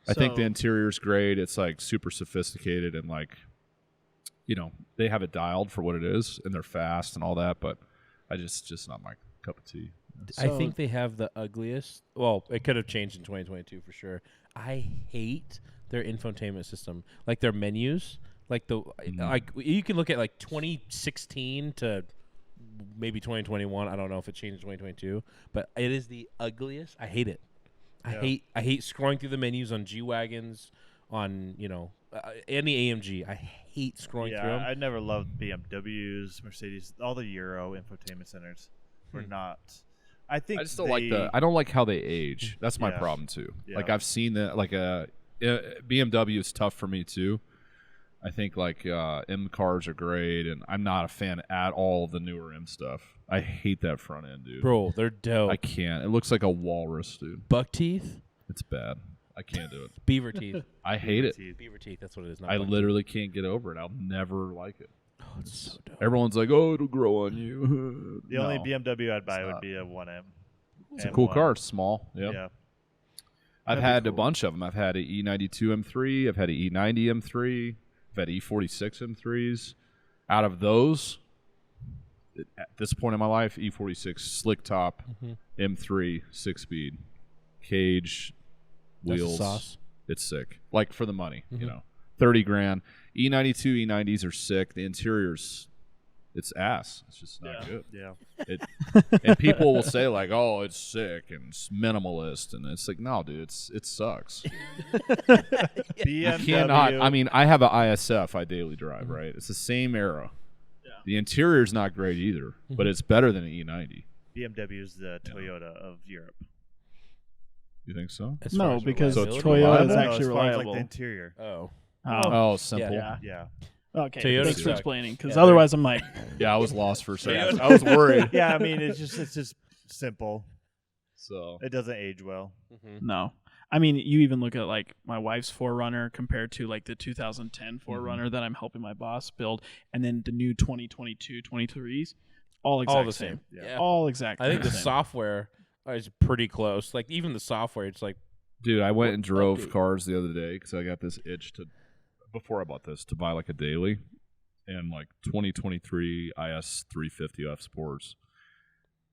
I think the interior's great. It's like super sophisticated and like, they have it dialed for what it is, and they're fast and all that. But I just not my cup of tea. I think they have the ugliest. Well, it could have changed in 2022 for sure. I hate their infotainment system, like their menus. Like like you can look at like 2016 to maybe 2021. I don't know if it changed in 2022, but it is the ugliest. I hate it. I hate scrolling through the menus on G-Wagons, on and the AMG. I hate scrolling through them. I never loved BMWs, Mercedes, all the Euro infotainment centers were not. I just don't I don't like how they age. That's my problem too. Yeah. Like I've seen that. Like BMW is tough for me too. I think like M cars are great, and I'm not a fan at all of the newer M stuff. I hate that front end, dude. Bro, they're dope. I can't. It looks like a walrus, dude. Buck teeth? It's bad. I can't do it. Beaver teeth. I hate it. Beaver teeth, that's what it is. I literally can't get over it. I'll never like it. it's so dope. Everyone's like, "Oh, it'll grow on you." The only No, BMW I'd buy it's would not. be a 1M. It's a cool M1. car. It's small. Yep. Yeah. I've That'd be had a cool. bunch of them. I've had an E92 M3. I've had an E90 M3. I've had E46 M3s. Out of those, at this point in my life, E46 slick top M3 6-speed cage That's the wheels. sauce. It's sick. Like for the money, you know, $30,000. E92, E90s are sick. The interior's it's ass. It's just not good. Yeah. And people will say like, "Oh, it's sick and it's minimalist," and it's like, no, dude, it sucks. BMW. You cannot. I mean, I have an ISF I daily drive, right? It's the same era. Yeah. The interior's not great either, but it's better than an E90. BMW is the Toyota of Europe. You think so? As far No, as because reliability? Toyota is No, actually as far as, reliable. like the interior. Oh. Oh, simple. Yeah. Yeah. Okay, Toyota thanks for suck. explaining. Because Yeah, otherwise, I'm like, Yeah, I was lost for a second. I was worried. Yeah, I mean, it's just simple. So It doesn't age well. no. I mean, you even look at like my wife's 4Runner compared to like the 2010 4Runner that I'm helping my boss build, and then the new 2022 23s, all exact All the same. same. Yeah. All exactly. I think the same. software is pretty close. Like even the software, it's like dude, I went and drove update. cars the other day because I got this itch to, before I bought this, to buy like a daily, and like 2023 IS 350 F Sports.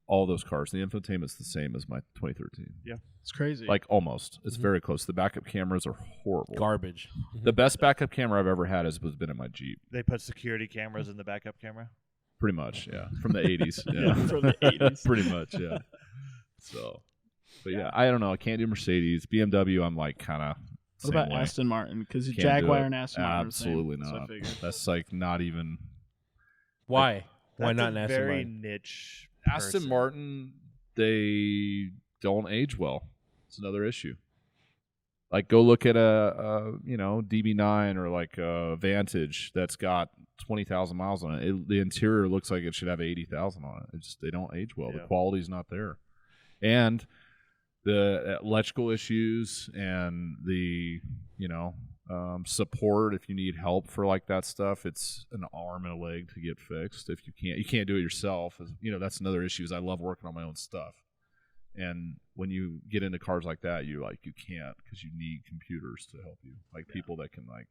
All those cars, the infotainment's the same as my 2013. Yeah. It's crazy. Like almost. It's very close. The backup cameras are horrible. garbage. The best backup camera I've ever had has been in my Jeep. They put security cameras in the backup camera. Pretty much, yeah. From the 80s. Yeah. From the 80s. Pretty much, yeah. So, but yeah, I don't know. I can't do Mercedes. BMW, I'm like kind of What about Aston Martin? Because Can't do Jaguar it. and Aston Martin are the same, Absolutely so I not. figured. That's like not even. Why? Why That's not a an Aston very Martin? niche. Aston person. Martin, they don't age well. It's another issue. Like go look at a DB9 or like a Vantage that's got 20,000 miles on it. The interior looks like it should have 80,000 on it. It's just they don't age well. Yeah. The quality's not there, and the electrical issues and the support. If you need help for like that stuff, it's an arm and a leg to get fixed. If you can't do it yourself. That's another issue. Is I love working on my own stuff. And when you get into cars like that, you can't because you need computers to help you, like people that can like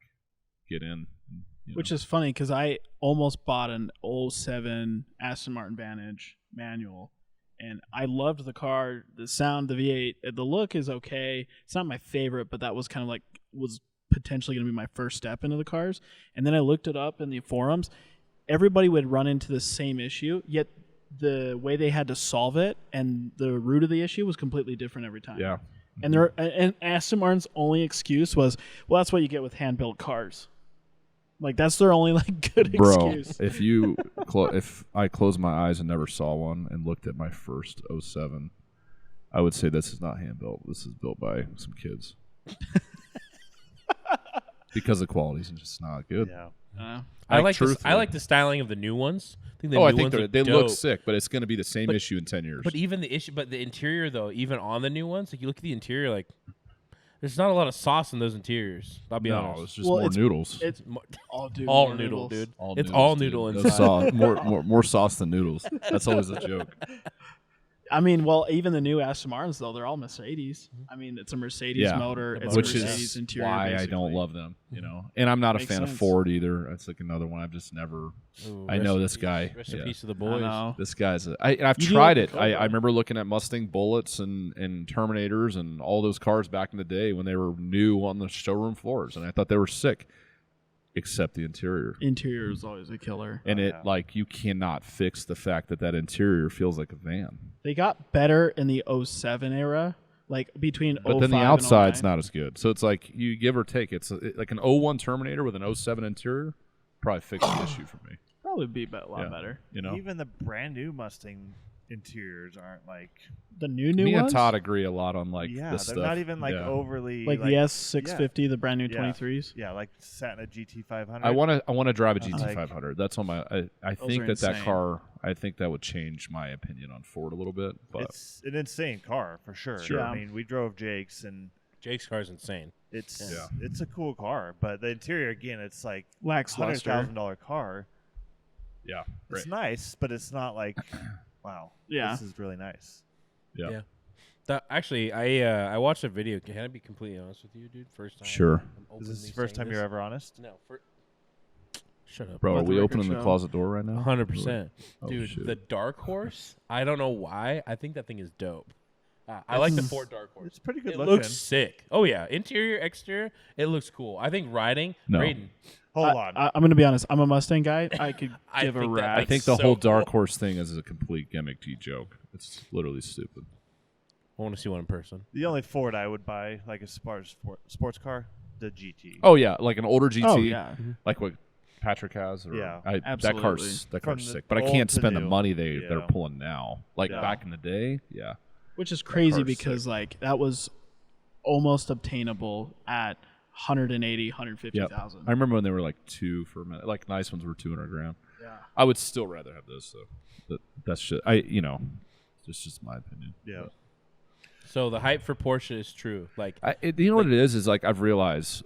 get in. Which is funny because I almost bought an 07 Aston Martin Vantage manual, and I loved the car, the sound, the V8, the look is okay. It's not my favorite, but that was kind of like was potentially going to be my first step into the cars. And then I looked it up in the forums. Everybody would run into the same issue, yet the way they had to solve it and the root of the issue was completely different every time. Yeah. And Aston Martin's only excuse was, well, that's what you get with hand-built cars. Like that's their only like good Bro, excuse. if if I closed my eyes and never saw one and looked at my first 07, I would say this is not hand built. This is built by some kids. Because the quality's just not good. Yeah. I like truthfully. the styling of the new ones. I think the I new think ones they dope. look sick, but it's going to be the same issue in 10 years. But even the interior though, even on the new ones, like you look at the interior, like there's not a lot of sauce in those interiors. I'll be no, honest. it's just more noodles. It's Mo- all all more noodle, dude. All It's noodles, all dude. noodle No inside. sauce. More sauce than noodles. That's always a joke. I mean, well, even the new Aston Martins though, they're all Mercedes. I mean, it's a Mercedes motor. It's which a Mercedes is interior. why I basically. don't love them. And I'm not a Makes fan of sense. Ford either. That's like another one I've just never. Ooh, I know this guy. Rest in Yeah. peace to the I boys. know. This guy's. I've You do tried like it. the I Cobra. remember looking at Mustang Bullets and Terminators and all those cars back in the day when they were new on the showroom floors, and I thought they were sick, except the interior. Interior is always a killer. And yeah. you cannot fix the fact that interior feels like a van. They got better in the 07 era, like between 05 But then the and outside's 09. not as good. So it's like you give or take. It's like an 01 Terminator with an 07 interior. Probably fix the issue for me. Probably be a lot Yeah. better. Even the brand new Mustang interiors aren't like. The new Me and ones, Todd agree a lot on like Yeah, this they're stuff. not even like Yeah. overly like the S650, the brand new Yeah. 23s. Yeah, like sat in a GT500. I want to drive a Like- GT500. That's on my. I think are that insane. car. I think that would change my opinion on Ford a little bit. But It's an insane car for sure. Sure. I mean, we drove Jake's and Jake's car's insane. it's a cool car, but the interior again, it's like Lackluster. $100,000 car. Yeah. It's nice, but it's not like, wow, Yeah. this is really nice. Yeah. Actually, I watched a video. Can I be completely honest with you, dude? First time. Sure. Is this the first time you're ever honest? No. Shut up. Bro, are Let the we record opening the show. closet door right now? 100%. Oh, Dude, shit. the Dark Horse, I don't know why. I think that thing is dope. I like the Ford Dark Horse. It's pretty good It looking. looks sick. Oh, yeah. Interior, exterior, it looks cool. I think riding, No. Braden. Hold on. I'm going to be honest. I'm a Mustang guy. I could I give a think that- rat. I think That's the whole so Dark cool. Horse thing is a complete gimmicky joke. It's literally stupid. I want to see one in person. The only Ford I would buy, like a sports car, the GT. Oh yeah, like an older GT, Oh, yeah. like what Patrick has. Or Yeah. that Absolutely. car's From the sick. But I old can't to spend the new. money they're Yeah. pulling now. Like Yeah. back in the day, yeah. Which is crazy car's because like that was almost obtainable at 180, 150,000. I remember when they were like 2 for a minute. Like nice ones were 200 grand. Yeah. I would still rather have those though. That's just it's just my opinion. Yeah. So the hype for Porsche is true. Like, You know what it is like I've realized,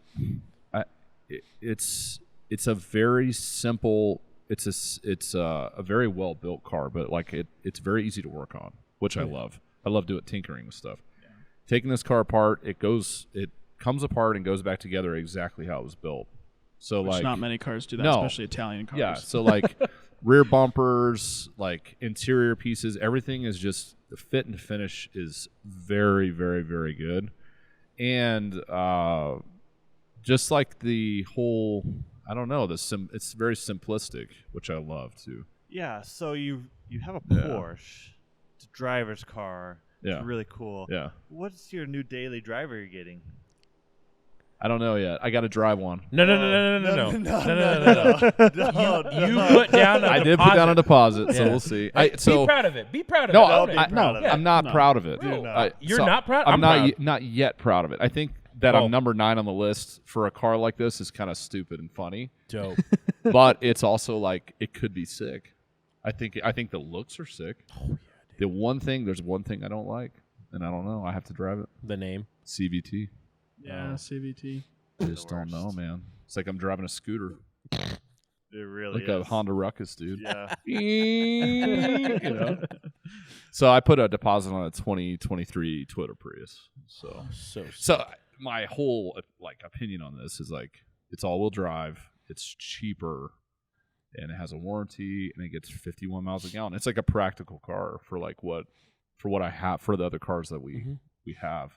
it's a very simple. It's a very well built car, but like it's very easy to work on, which I love. I love doing tinkering with stuff. Yeah. Taking this car apart, it comes apart and goes back together exactly how it was built. So Which like not many cars do that, No. especially Italian cars. yeah, so like rear bumpers, like interior pieces, everything is just the fit and finish is very, very, very good. And just like the whole, I don't know, it's very simplistic, which I love too. Yeah. So you have a Yeah. Porsche, it's a driver's car. Yeah. It's really cool. Yeah, What's your new daily driver you're getting? I don't know yet. I got to drive one. no. No. You put down a I did put down a deposit, so Yeah. we'll see. Be proud of it. Be proud of No, it. Own it. I'm not proud of it. Bro, You're you're not proud? I'm I'm not proud. not yet proud of it. I think that Oh. I'm number 9 on the list for a car like this is kind of stupid and funny, Dope. but it's also like it could be sick. I think the looks are sick. Oh, There's one thing I don't like, and I don't know. I have to drive it. The name. CVT. Yeah, CVT. I just don't know, man. It's like I'm driving a scooter, It really like is. a Honda Ruckus, dude. Yeah. You know? So I put a deposit on a 2023 Toyota Prius. So my whole opinion on this is like it's all-wheel drive, it's cheaper, and it has a warranty, and it gets 51 miles a gallon. It's like a practical car for what I have for the other cars that we have.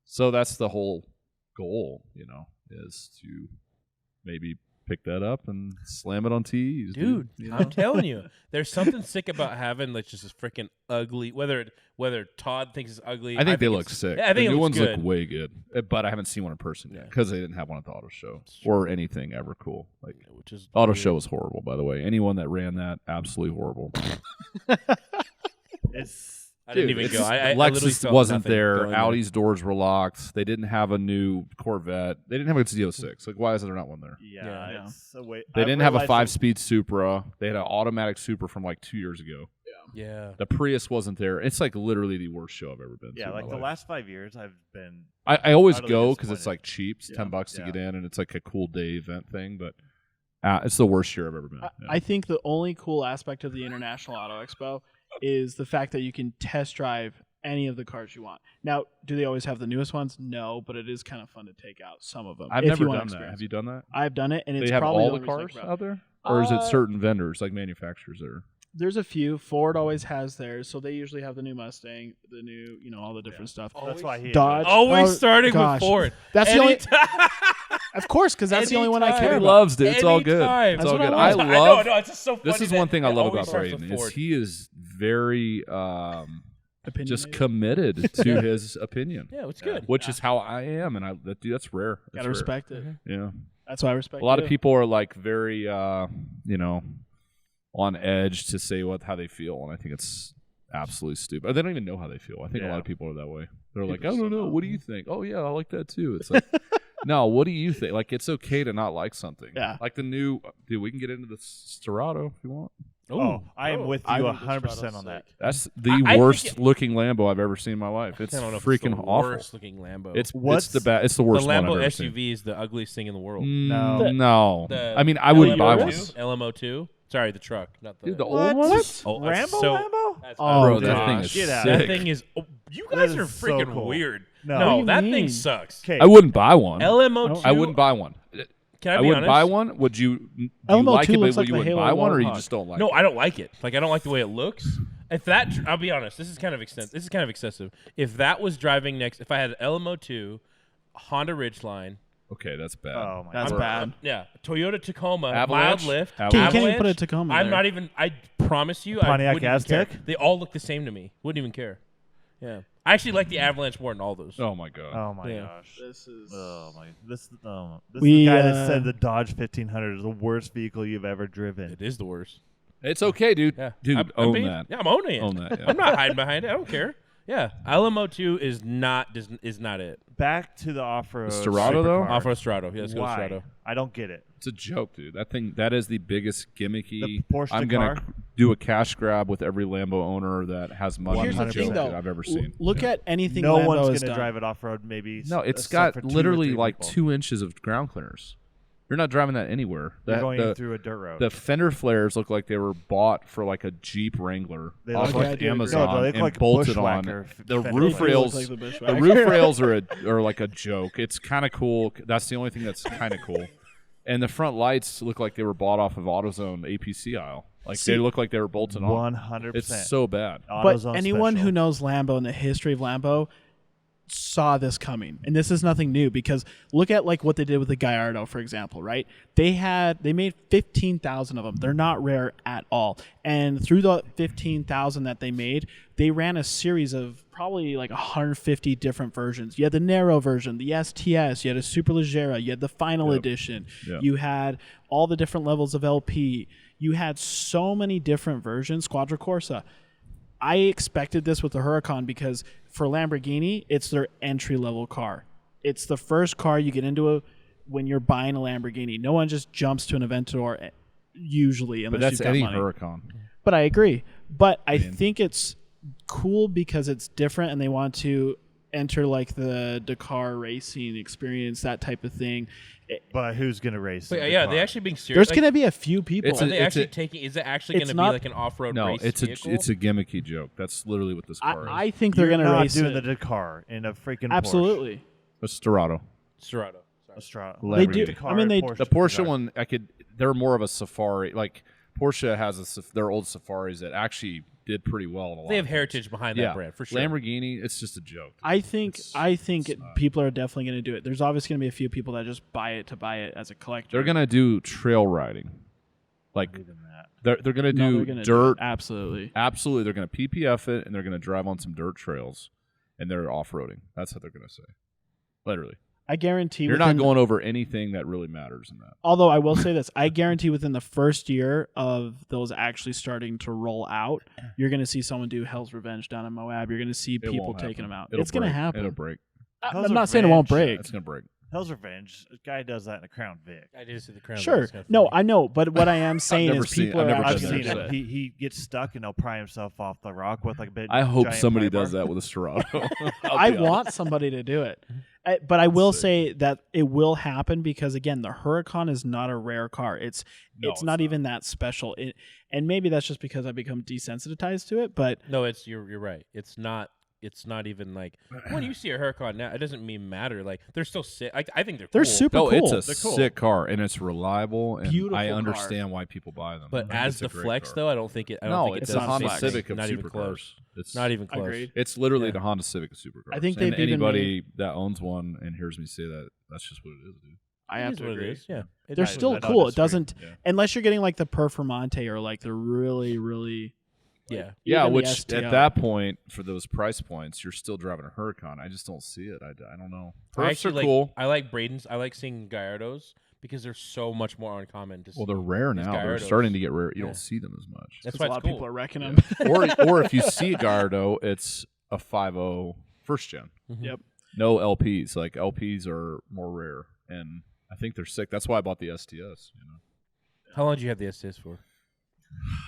So that's the whole goal, is to maybe pick that up and slam it on TEs, Dude, You know? I'm telling you, there's something sick about having like just this freaking ugly. Whether Todd thinks it's ugly, I think they it's- look sick. Yeah, I think the it new looks ones good. look way good, but I haven't seen one in person yet Yeah. because they didn't have one at the auto show or anything ever cool. Like Which is auto weird. show was horrible, by the way. Anyone that ran that, absolutely horrible. It's I didn't Dude, even it's- go. I literally Lexus felt wasn't nothing there. going Audi's doors were locked. They didn't have a new Corvette. They didn't have a Z06. Like, why is there not one there? yeah. Yeah. It's a way. They I didn't have a realized 5-speed Supra. They had an automatic Supra from like 2 years ago. Yeah. The Prius wasn't there. It's like literally the worst show I've ever been to. Yeah, in like my the life. last 5 years, I've been. I always utterly go because it's disappointed. like cheap. It's Yeah. $10 to Yeah. get in, and it's like a cool day event thing. But it's the worst year I've ever been. Yeah. I think the only cool aspect of the International Auto Expo is the fact that you can test drive any of the cars you want. Now, do they always have the newest ones? No, but it is kind of fun to take out some of them. I've if never you want done that. experience. Have you done that? I've done it, and it's They have probably all the the only reason I cars can vouch. out there, or is it Uh, certain vendors like manufacturers there? There's a few. Ford always has theirs, so they usually have the new Mustang, the new, all the different stuff. That's why he. Dodge. Always Oh, starting gosh. with Ford. That's the only. Anytime. Of course, because that's the only one I Anytime. care He about. loves it. It's all good. Anytime. It's That's all what good. I I love. love. know. It's just so funny. This is that one thing I it love always about starts with Braden is Ford. he is very just Opinionated. committed to his opinion, Yeah, it's good. which is how I am, and that's rare. That's Gotta rare. respect it. Yeah, That's why I respect. a lot you. of people are like very, on edge to say how they feel, and I think it's absolutely stupid. They don't even know how they feel. I think a lot of people are that way. They're like, I don't know. What do you think? Oh yeah, I like that too. It's like, no, what do you think? Like, it's okay to not like something. Yeah. Like the new, dude. We can get into the Serato if you want. Oh, I am with you I think the 100% Strato's on that. sick. That's the I think worst looking Lambo I've ever seen in my life. It's I don't know if freaking it's the awful. worst looking Lambo. It's What's the bad. It's the the worst one I've Lambo ever SUV seen. is the ugliest thing in the world. No. No. The I mean, I wouldn't buy one. LMO2? LMO2. Sorry, the truck, not the. Dude, the old one? Oh, Rambo so, Lambo? that's- Oh, Bro, that gosh. thing is Get out. sick. That thing is. Oh, you That guys is are so freaking cool. weird. No. What do you that mean? thing sucks. Okay. I wouldn't buy one. LMO2. I wouldn't buy one. Can I I be wouldn't honest? buy one. Would you? Do you LMO2 like it, but looks like you the wouldn't Halo buy one, or you Warthog. just don't like No, it? I don't like it. Like I don't like the way it looks. If that, I'll be honest, this is kind of excessive. If that was driving next, if I had an LMO2, Honda Ridgeline, Okay, that's bad. Oh my That's God. bad. yeah, Toyota Tacoma, Avalanche? mild lift, Avalanche. Okay, you can't even Avalanche, put a Tacoma I'm there. not even. I promise you, Pontiac I wouldn't even care. Aztec? They all look the same to me. Wouldn't even care. Yeah, I actually like the Avalanche more than all those. Oh my god. Oh my Yeah. gosh. This is. Oh my. This is the We, guy that said the Dodge 1500 is the worst vehicle you've ever driven. It is the worst. It's okay, dude. Yeah, Dude, I'm own being- that. Yeah, I'm owning it. Own that. Yeah. I'm not hiding behind it. I don't care. Yeah, LMO2 is not it. Back to the off-road. Storado, though? supercar. Off-road Strato. Yeah, let's go Why? Strato. I don't get it. It's a joke, dude. That is the biggest gimmicky. The Porsche I'm gonna car? do a cash grab with every Lambo owner that has money. Here's the joke thing, though. that I've ever seen. Look Yeah. at anything No Lambo one's has going to done. drive it off-road. Maybe. No, it's except got for 2 or literally 3 like people. 2 inches of ground clearance. You're not driving that anywhere. You're That, going through a dirt road. the fender flares look like they were bought for like a Jeep Wrangler They off look like- like Yeah, I do agree. Amazon No, they look and like bolted on. Bushwhacker The fender roof flares. rails, Like the the Bushwhacker. roof rails are like a joke. It's kind of cool. That's the only thing that's kind of cool. And the front lights look like they were bought off of AutoZone APC aisle. Like See- they look like they were bolted on. 100%. It's so bad. But AutoZone anyone special. who knows Lambo and the history of Lambo saw this coming, and this is nothing new because look at like what they did with the Gallardo, for example, right? They made 15,000 of them. They're not rare at all, and through the 15,000 that they made, they ran a series of probably like 150 different versions. You had the narrow version, the STS, you had a Superleggera, you had the final edition, Yep. you had all the different levels of LP. You had so many different versions. Quadricorsa. I expected this with the Huracan because for Lamborghini, it's their entry-level car. It's the first car you get into when you're buying a Lamborghini. No one just jumps to an Aventador usually But unless that's you've got any money. Huracan. But I agree. But I think it's cool because it's different and they want to enter like the Dakar racing experience, that type of thing. But who's going to race? But in the yeah, car? they actually being serious. There's like, going to be a few people. It's are they it's actually a- taking? Is it actually it's going to be not- like an off-road No, race it's vehicle? a gimmicky joke. That's literally what this car is. I think they're You're going to not race doing it. the Dakar in a freaking Absolutely. A Storado. Serato. Porsche. Estrada. They do. Dakar I mean, they- Porsche The Porsche Dakar. one, they're more of a safari. Like Porsche has their old Safaris that actually did pretty well. In a lot They have of heritage behind things. that brand for sure. Lamborghini, it's just a joke. I think It's not. people are definitely going to do it. There's obviously going to be a few people that just buy it as a collector. They're gonna do trail riding, like Even that. they're gonna No, do they're gonna do dirt. it. Absolutely. Absolutely, they're gonna PPF it and they're gonna drive on some dirt trails, and they're off roading. That's what they're gonna say. Literally, I guarantee you're within- not going over anything that really matters in that. Although I will say this, I guarantee within the first year of those actually starting to roll out, you're going to see someone do Hell's Revenge down in Moab. You're going to see It people won't taking happen. them out. It'll It's going to break. happen. It'll break. Hell's I'm not saying it won't Revenge. break. It's gonna break. Hell's Revenge. A guy does that in a Crown Vic. I did see the crown. Sure. No, I know. But what I am saying never is seen- people I've are never actually I've been going seen to do there, him. it. He gets stuck and he'll pry himself off the rock with like a big. I hope giant somebody pry does bar. that with a Serato. I want somebody to do it. But I will say that it will happen because again, the Huracan is not a rare car. It's it's not even that special. And maybe that's just because I've become desensitized to it. But No, you're right. It's not even like when you see a Huracan now, it doesn't mean matter. Like they're still sick. I think they're they're cool, super No, cool. it's a They're cool. sick car and it's reliable, and Beautiful I car. understand why people buy them. But I think as it's a the great flex car. though, I don't think it. I don't No, think it's it a does Honda flex. Civic of Not even supercars. close. It's Not even close. Agreed. It's literally Yeah. the Honda Civic of supercars. I think and they've even anybody that owns one and hears me say that, that's just what it is, dude. I It have is to what agree. It is. Yeah, It They're is. still I don't cool. It disagree. doesn't Yeah. unless you're getting like the Performante or like the really, really Yeah. Yeah, even the which STO. at that point, for those price points, you're still driving a Huracan. I just don't see it. I don't know. I Perfs are actually like. cool. I like Braden's. I like seeing Gallardos because they're so much more uncommon to see. Well, they're rare These now. They're Gallardos. starting to get rare. You Yeah. don't see them as much. That's because why a lot it's of people cool. are wrecking Yeah. them. or if you see a Gallardo, it's a 5.0 first gen. Mhm. Yep. No LPs. Like LPs are more rare, and I think they're sick. That's why I bought the STS. You know, How long did you have the STS for?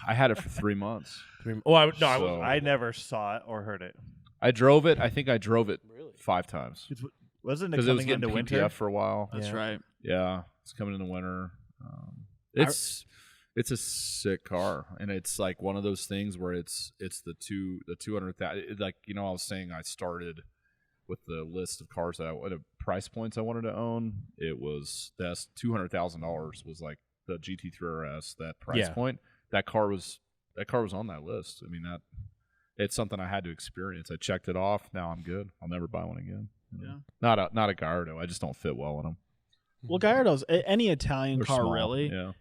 I had it for 3 months. 3 Oh, I, no, I So- was. I never saw it or heard it. I drove it. I think I drove it Really? 5 times Wasn't it because it was coming getting into PPF winter? for a while. That's Yeah. right. Yeah, it's coming in the winter. It's It's a sick car, and it's like one of those things where it's the 200,000. Like, you know, I was saying I started with the list of cars that price points I wanted to own. It was that's $200,000 was like the GT3RS, that price point. That car was on that list. I mean, that it's something I had to experience. I checked it off. Now I'm good. I'll never buy one again. Yeah. Not a Gallardo. I just don't fit well in them. Well, Gallardo's any Italian They're car small, really, yeah.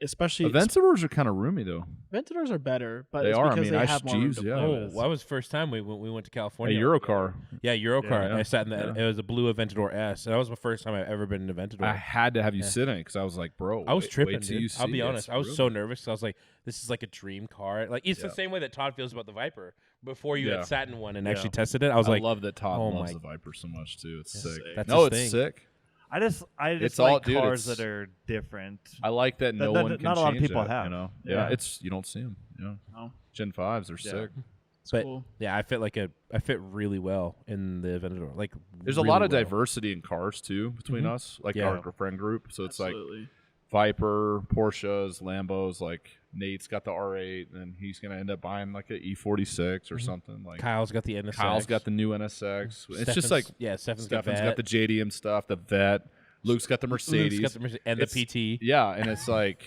especially Aventadors are kind of roomy though. Aventadors are better, but They it's are. I because mean, they have more room to yeah. play Oh, with. that was the first time we went to A California. Eurocar. Yeah, Eurocar. Yeah. I sat in that. Yeah. It was a blue Aventador S. That was the first time I've ever been in an Aventador. I had to have you Yeah. sit in it because I was like, bro, I was tripping, wait till you dude. I'll see be it. honest. It's I was really- so nervous. 'Cause I was like, this is like a dream car. Like, it's the Yeah. same way that Todd feels about the Viper. Before you Yeah. had sat in one and Yeah. actually tested it, I was I like, love that Todd oh loves my- the Viper so much too. It's Yeah. sick. That's No, his it's thing. sick. I just It's like all- dude, cars it's- that are different. I like that no That one can not a lot of change people that, have. You know, Yeah. it's you don't see them. Yeah, No. Gen 5s are Yeah. sick. It's but cool. yeah, I fit really well in the Aventador. Like, There's a really lot of well. diversity in cars too between Mhm. us, like Yeah. our friend group. So it's like Absolutely. Viper, Porsches, Lambos. Like Nate's got the R8, and he's gonna end up buying like a E46 or something. Like Kyle's got the NSX. Kyle's got the new NSX. It's just like Stefan's Stefan's got the JDM stuff, the Vet. Luke's got the Mercedes. and It's- the PT. Yeah, and it's like,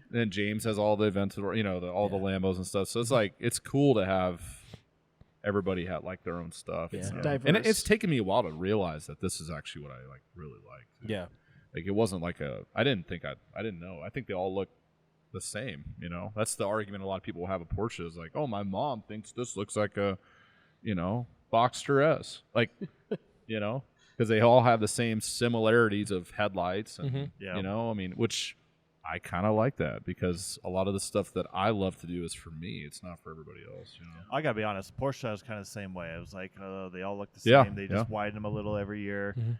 then James has all the Aventador, you know, all the Lambos and stuff. So it's like, it's cool to have everybody have like their own stuff. Yeah. you know? Diverse. And it's taken me a while to realize that this is actually what I like really like. Yeah. Like it wasn't like I didn't know. I think they all look the same. You know, that's the argument a lot of people have a Porsche is like, oh, my mom thinks this looks like a, you know, Boxster S. Like, you know. Because they all have the same similarities of headlights, and Yeah. you know, I mean, which I kind of like that because a lot of the stuff that I love to do is for me. It's not for everybody else, you know. I gotta be honest, Porsche is kind of the same way. I was like, they all look the Yeah, same. They just widen them a little every year. Mhm.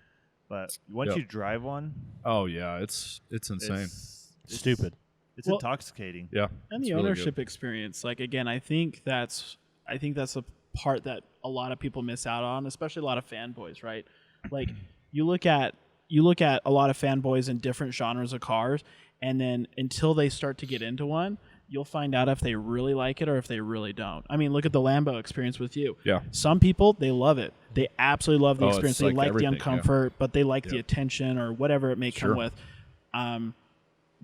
But once Yep. you drive one, Oh yeah, it's insane. it's Stupid. It's Well- intoxicating. Yeah, And it's the really ownership good. experience. Like again, I think that's a part that a lot of people miss out on, especially a lot of fanboys, right? Like you look at a lot of fanboys in different genres of cars, and then until they start to get into one, you'll find out if they really like it or if they really don't. I mean, look at the Lambo experience with you. Yeah. Some people, they love it. They absolutely love the Oh, it's experience. They like like everything, the yeah. uncomfort, but they like the Yeah. attention or whatever it may Sure. come with.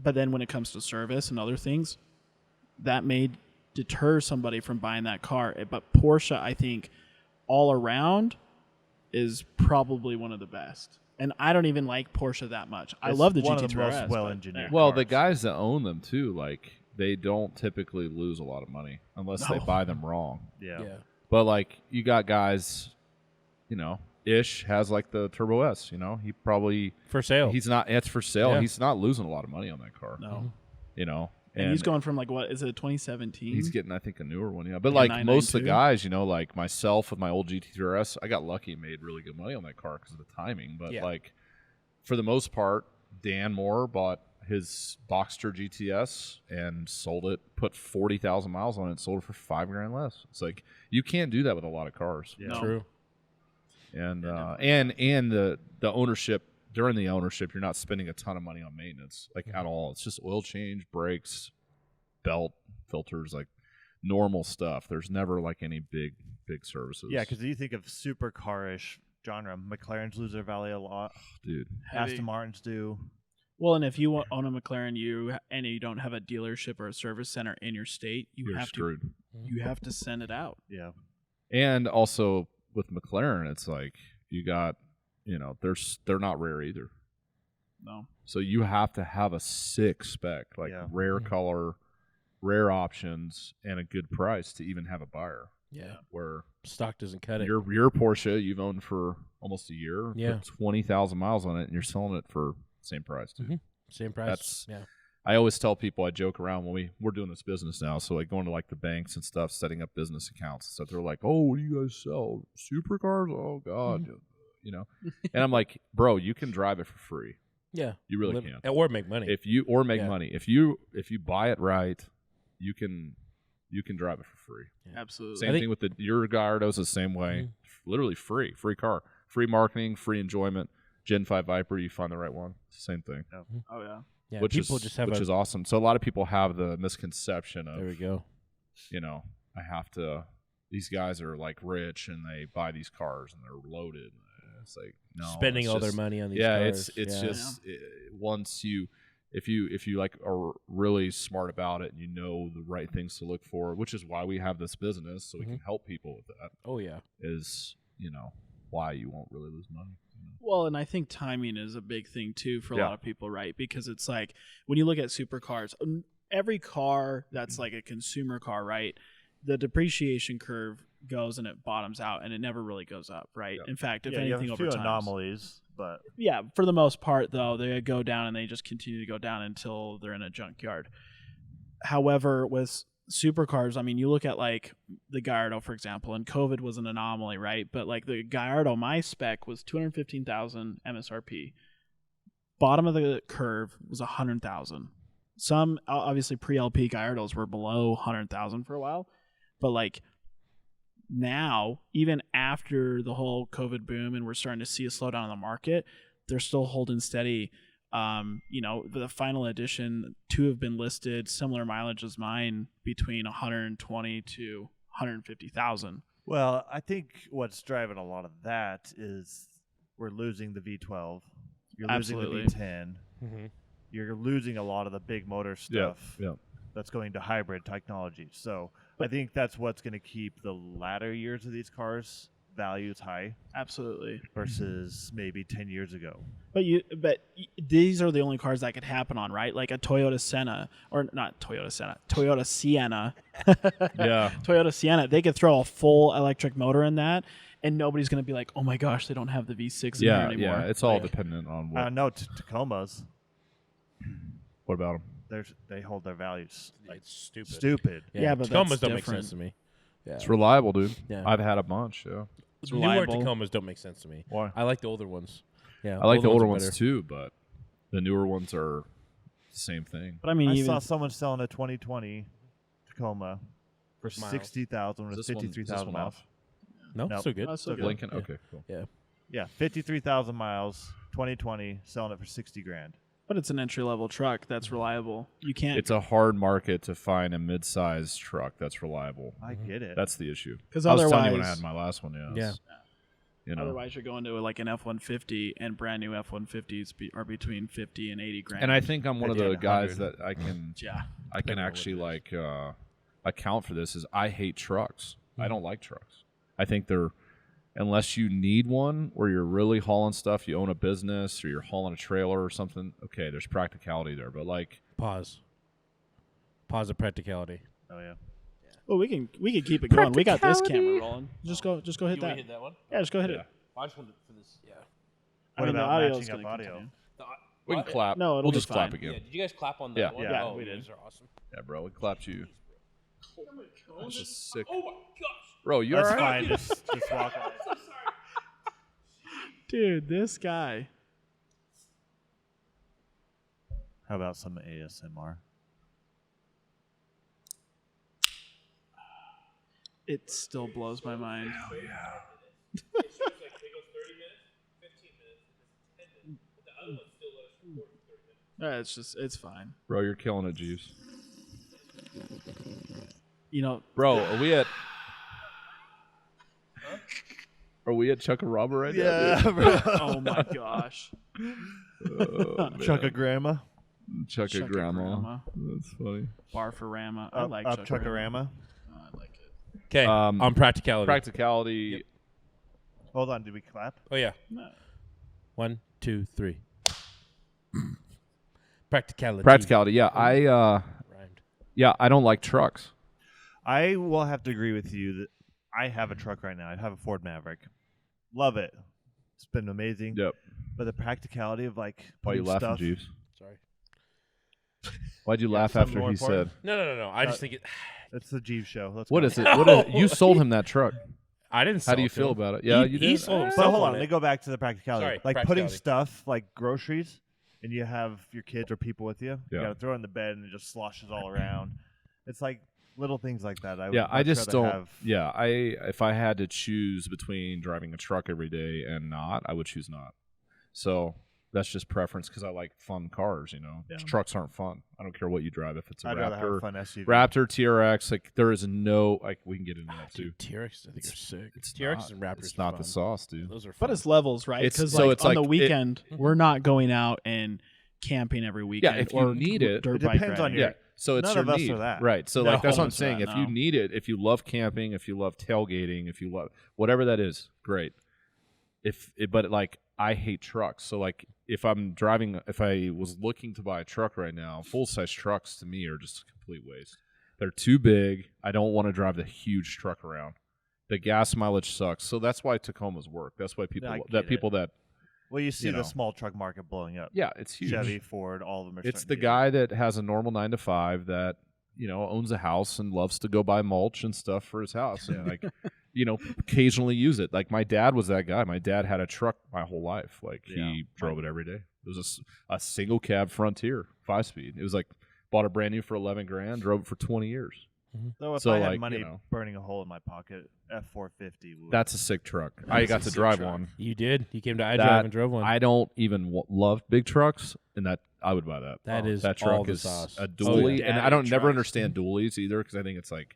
But then when it comes to service and other things, that may deter somebody from buying that car. But Porsche, I think, all around is probably one of the best. And I don't even like Porsche that much. I It's love the one of the GT3RS. most well-engineered. Well, the cars. guys that own them too, like they don't typically lose a lot of money unless they No. buy them wrong. Yeah. Yeah. But like you got guys, you know, Ish has like the Turbo S. You know, he probably For sale. he's not. It's for sale. Yeah. He's not losing a lot of money on that car. No. You know, And he's going from like, what is it, 2017? He's getting, I think, a newer one. Yeah, but Yeah, like most of the 992. guys, you know, like myself with my old GT3RS, I got lucky and made really good money on that car because of the timing. But Yeah. like for the most part, Dan Moore bought his Boxster GTS and sold it, put 40,000 miles on it, and sold it for $5,000 less. It's like you can't do that with a lot of cars. Yeah. No. True. And and the ownership, during the ownership, you're not spending a ton of money on maintenance like at all. It's just oil change, brakes, belt, filters, like normal stuff. There's never like any big services. Yeah, because you think of super car-ish genre. McLarens lose their value a lot. dude, Heavy. Aston Martins do. Well, and if you own a McLaren, you don't have a dealership or a service center in your state, you're screwed. you have to send it out. Yeah. And also with McLaren, it's like you got, you know, they're not rare either. No. So you have to have a sick spec, like Yeah. rare color, rare options, and a good price to even have a buyer. Yeah. Where Stock doesn't cut it. your Porsche you've owned for almost a year, Yeah. put 20,000 miles on it, and you're selling it for the same price, dude. Mhm. Same price. That's- yeah. I always tell people, I joke around when we're doing this business now, so like going to like the banks and stuff, setting up business accounts and stuff. They're like, "Oh, what do you guys sell? Supercars? Oh God," you know. And I'm like, "Bro, you can drive it for free. Yeah. You really can. Or make money. Make Yeah. money. If you buy it right, you can drive it for free. Absolutely. Same thing with your Gallardo's the same way. Literally free car, free marketing, free enjoyment. Gen 5 Viper, you find the right one. It's the same thing. Oh yeah. Yeah, which people just have is awesome. So a lot of people have the misconception of, There we go. these guys are like rich and they buy these cars and they're loaded. It's like, no, Spending it's all just, their money on these yeah, cars. it's yeah. just once you, if you like are really smart about it and you know the right things to look for, which is why we have this business, so we can help people with that. Oh yeah. Is why you won't really lose money. Well, and I think timing is a big thing too for a lot of people, right? Because it's like when you look at supercars, every car that's like a consumer car, right? The depreciation curve goes and it bottoms out, and it never really goes up, right? Yeah. In fact, if you anything, have a over few time, anomalies, but yeah, for the most part, though, they go down and they just continue to go down until they're in a junkyard. However, with supercars, I mean, you look at like the Gallardo, for example, and COVID was an anomaly, right? But like the Gallardo, my spec was 215,000 MSRP. Bottom of the curve was 100,000. Some obviously pre-LP Gallardos were below 100,000 for a while, but like now, even after the whole COVID boom and we're starting to see a slowdown in the market, they're still holding steady. The final edition, 2 have been listed, similar mileage as mine, between 120 to 150,000. well, I think what's driving a lot of that is we're losing the V12. You're Absolutely. losing the V10. Mm-hmm. You're losing a lot of the big motor stuff. Yeah. That's going to hybrid technology. So I think that's what's going to keep the latter years of these cars values high Absolutely. versus maybe 10 years ago. But these are the only cars that could happen on, right? Like a Toyota Sienna, or not Toyota Sienna, Toyota Sienna. Yeah. Toyota Sienna. They could throw a full electric motor in that, and nobody's going to be like, "Oh my gosh, they don't have the V6 in here anymore." Yeah. It's all dependent on what. No, Tacomas, What about them? they hold their values like It's stupid. stupid. Yeah, but Tacomas that's don't make different. sense to me. Yeah. It's reliable, dude. Yeah. I've had a bunch. Yeah. It's Newer reliable. Tacomas don't make sense to me. Why? I like the older ones. Yeah, I like the older are ones better. too, but the newer ones are the same thing. But I mean, I even saw someone selling a 2020 Tacoma for Miles. 60,000 with 53,000 miles. No, Nope. so good. Oh, so good. Lincoln. Yeah. Okay, cool. Yeah. Yeah, 53,000 miles, 2020, selling it for 60 grand. But it's an entry level truck that's reliable. You can't. It's a hard market to find a mid-sized truck that's reliable. I get it. That's the issue. 'Cause I was telling you when I otherwise- had my last one. Yeah. Yeah. Otherwise, you're going to like an F-150, and brand new F-150s are between 50 and 80 grand. And I think I'm one of the 50 guys 100. that I can yeah, actually like account for this. Is I hate trucks. I don't like trucks. I think they're, unless you need one where you're really hauling stuff, you own a business or you're hauling a trailer or something. Okay, there's practicality there, but like Pause of practicality. Oh, yeah. well, we can keep it going. We got this camera rolling. Just go hit that. that one? Yeah, just go hit Yeah. it. I just wanted for this. Yeah. What the about audio's matching up gonna audio? continue. we can clap. No, it'll we'll be just clap fine. again. Did you guys clap on the Yeah. one? Yeah, oh, we did. Those are awesome. Yeah, bro, we clapped you. That's just sick. Oh my gosh. Bro, you That's alright? fine. Just walk on it. Dude, this guy. How about some ASMR? It still blows my mind. It's fine. Bro, you're killing it, Jeeves. You know, Bro, are we at Chuck-a-Rama right now? Yeah, dude? bro. oh my gosh. Oh, Chuck a man. grandma. Chuck-a-Grandma. Chuck-a-Grandma. That's funny. Barfarama. I Up, like up Chuck-a-Rama. Chuck-a-Rama. Oh, I like it. Okay. On practicality. Practicality. Hold on, did we clap? Oh yeah. No. 1, 2, 3. Practicality. Practicality. Yeah, Rhymed. I don't like trucks. I will have to agree with you that I have a truck right now. I have a Ford Maverick. Love it. It's been amazing. Yep. But the practicality of like Why you putting laughing, stuff, Jeeves? Sorry. Why'd you laugh something after more he important? said? No. I just think it. It's the Jeeves show. Let's What go. is it? You sold him that truck. I didn't. How do sell you it to feel him. about it? Yeah, He- you he did. sold But himself hold on, it. let me go back to the practicality. Sorry, like putting practicality. stuff like groceries, and you have your kids or people with you. Yeah. You gotta throw it in the bed, and it just sloshes all around. It's like little things like that. I would Yeah, I much just rather don't. Have, Yeah, if I had to choose between driving a truck every day and not, I would choose not. So that's just preference because I like fun cars. You know, Yeah. trucks aren't fun. I don't care what you drive. If it's a I'd rather have a Raptor, fun SUV. TRX, like there is no like we can get into that too. Dude, TRX, I think are sick. It's TRX not, and Raptors It's are not the fun. sauce, dude. Those are fun. But it's levels, right? It's- Because so like it's on like the it- weekend, we're not going out and camping every weekend. if you or need it- dirt It bike depends on riding. your- Yeah. So it's None your of us need, are that. right? So No, like that's what I'm it's saying. not, If you no. need it, if you love camping, if you love tailgating, if you love whatever that is, great. But like I hate trucks. So like if I'm driving, if I was looking to buy a truck right now, full size trucks to me are just a complete waste. They're too big. I don't want to drive the huge truck around. The gas mileage sucks. So that's why Tacomas work. That's why people I that get people it. that Well, you see you the know. small truck market blowing up. yeah, it's huge. Chevy, Ford, all of them are. It's starting the to get guy that has a normal 9 to 5 that owns a house and loves to go buy mulch and stuff for his house and like occasionally use it. Like my dad was that guy. My dad had a truck my whole life. Like Yeah. he drove it every day. It was a single cab Frontier 5-speed. It was like bought a brand new for $11,000, drove it for 20 years. Though if So, I had like, money you know. burning a hole in my pocket, F450 would. That's a sick truck. I got to drive one. You did. You came to iDrive That- and drove one. I don't even love big trucks, and that I would buy that. That is that all truck the is sauce. a Oh, dually, yeah. and I Daddy don't never trucks. understand dualies either because I think it's like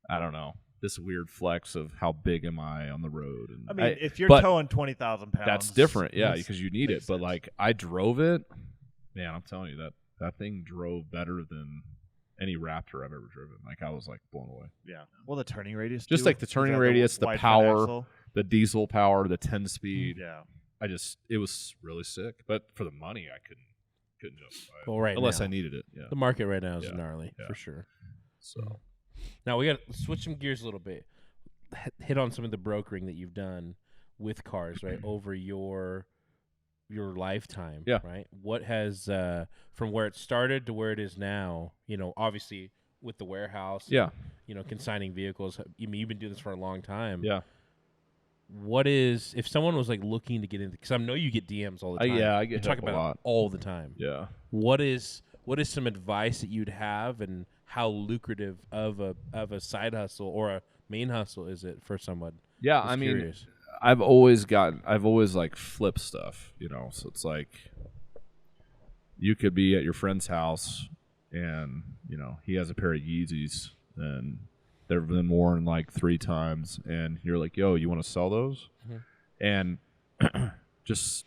I don't know this weird flex of how big am I on the road. And I mean, if you're but towing 20,000 pounds, that's different, yeah, that's- because you need it. makes But sense. like I drove it, man. I'm telling you that thing drove better than any Raptor I've ever driven. Like I was like blown away. Yeah. Well, the turning radius. Just too. like the Is turning that radius, the wide front power, axle? the diesel power, the 10-speed. Yeah. It was really sick. But for the money, I couldn't justify it. Well, right unless now. I needed it. Yeah. The market right now is Yeah, gnarly yeah. for sure. So Now we got to switch some gears a little bit. Hit on some of the brokering that you've done with cars, right, over your lifetime. Yeah. Right. What has from where it started to where it is now? Obviously with the warehouse. yeah, Consigning vehicles. You've been doing this for a long time. yeah. What is if someone was like looking to get into? Because I know you get DMs all the time. I You get talk hit up about a it lot. all the time. Yeah. What is some advice that you'd have, and how lucrative of a side hustle or a main hustle is it for someone? Yeah, Just I mean, curious. I've always like flipped stuff, so it's like you could be at your friend's house and, he has a pair of Yeezys and they've been worn like 3 times and you're like, yo, you want to sell those? And just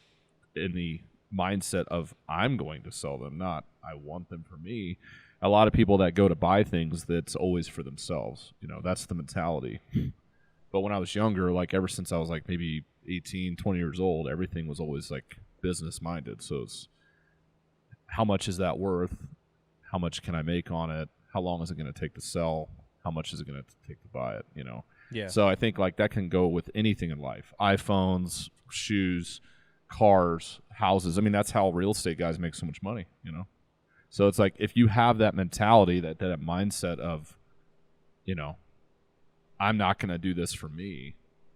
in the mindset of I'm going to sell them, not I want them for me. A lot of people that go to buy things, that's always for themselves. That's the mentality. But when I was younger, like ever since I was like maybe 18, 20 years old, everything was always like business minded. So it's how much is that worth? How much can I make on it? How long is it going to take to sell? How much is it going to take to buy it? Yeah. So I think like that can go with anything in life: iPhones, shoes, cars, houses. I mean, that's how real estate guys make so much money. So it's like if you have that mentality, that mindset of, I'm not going to do this for me.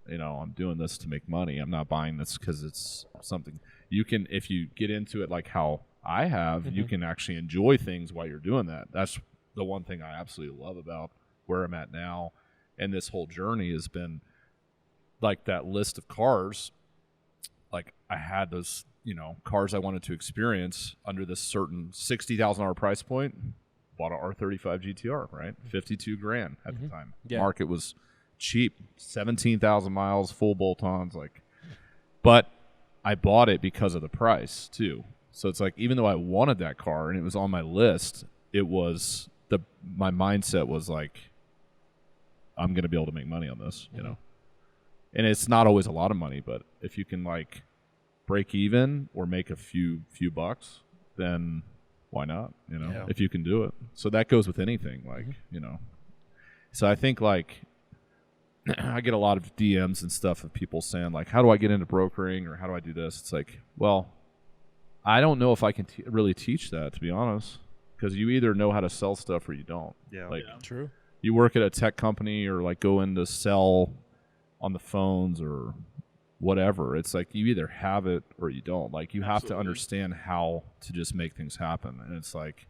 I'm doing this to make money. I'm not buying this because it's something you can. If you get into it like how I have, you can actually enjoy things while you're doing that. That's the one thing I absolutely love about where I'm at now. And this whole journey has been like that list of cars. Like I had those, cars I wanted to experience under this certain $60,000 price point. Bought an R35 GTR, right? $52,000 at the time. Yeah. Market was cheap, 17,000 miles, full bolt-ons. But I bought it because of the price too. So it's like even though I wanted that car and it was on my list, it was my mindset was like, I'm going to be able to make money on this, And it's not always a lot of money, but if you can like break even or make a few bucks, then why not? Yeah. If you can do it. So that goes with anything, like, So I think like I get a lot of DMs and stuff of people saying like, how do I get into brokering or how do I do this? It's like, well, I don't know if I can really teach that, to be honest, because you either know how to sell stuff or you don't. Yeah. Like True. you work at a tech company or like go in to sell on the phones or whatever. It's like you either have it or you don't. Like you have to understand how to just make things happen. And it's like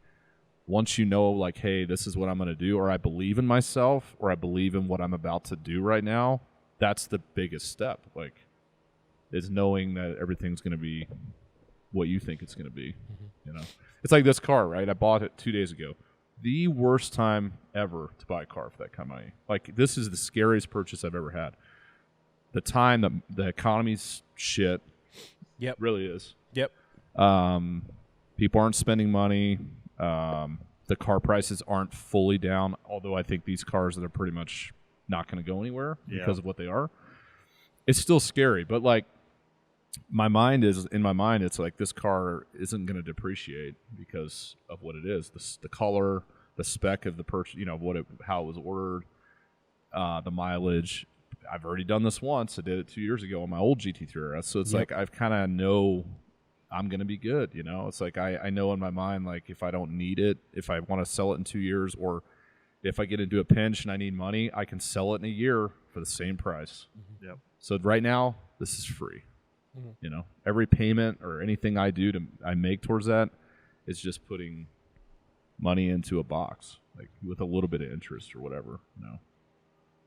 once you know like, hey, this is what I'm going to do, or I believe in myself, or I believe in what I'm about to do right now, that's the biggest step. Like is knowing that everything's going to be what you think it's going to be. You know, it's like this car, right? I bought it 2 days ago. The worst time ever to buy a car for that kind of money. Like, this is the scariest purchase I've ever had. The time, the economy's shit. Yep. Really is. Yep. People aren't spending money. The car prices aren't fully down, although I think these cars that are pretty much not going to go anywhere because of what they are. It's still scary, but like in my mind, it's like this car isn't going to depreciate because of what it is. The color, the spec of the purchase, you know, how it was ordered, the mileage. I've already done this once. I did it 2 years ago on my old GT3RS. So it's like I've kind of know I'm going to be good, you know? It's like I know in my mind, like, if I don't need it, if I want to sell it in 2 years, or if I get into a pinch and I need money, I can sell it in a year for the same price. Mm-hmm. Yep. So right now, this is free. Mm-hmm. You know, every payment or anything I make towards that is just putting money into a box, like with a little bit of interest or whatever, you know?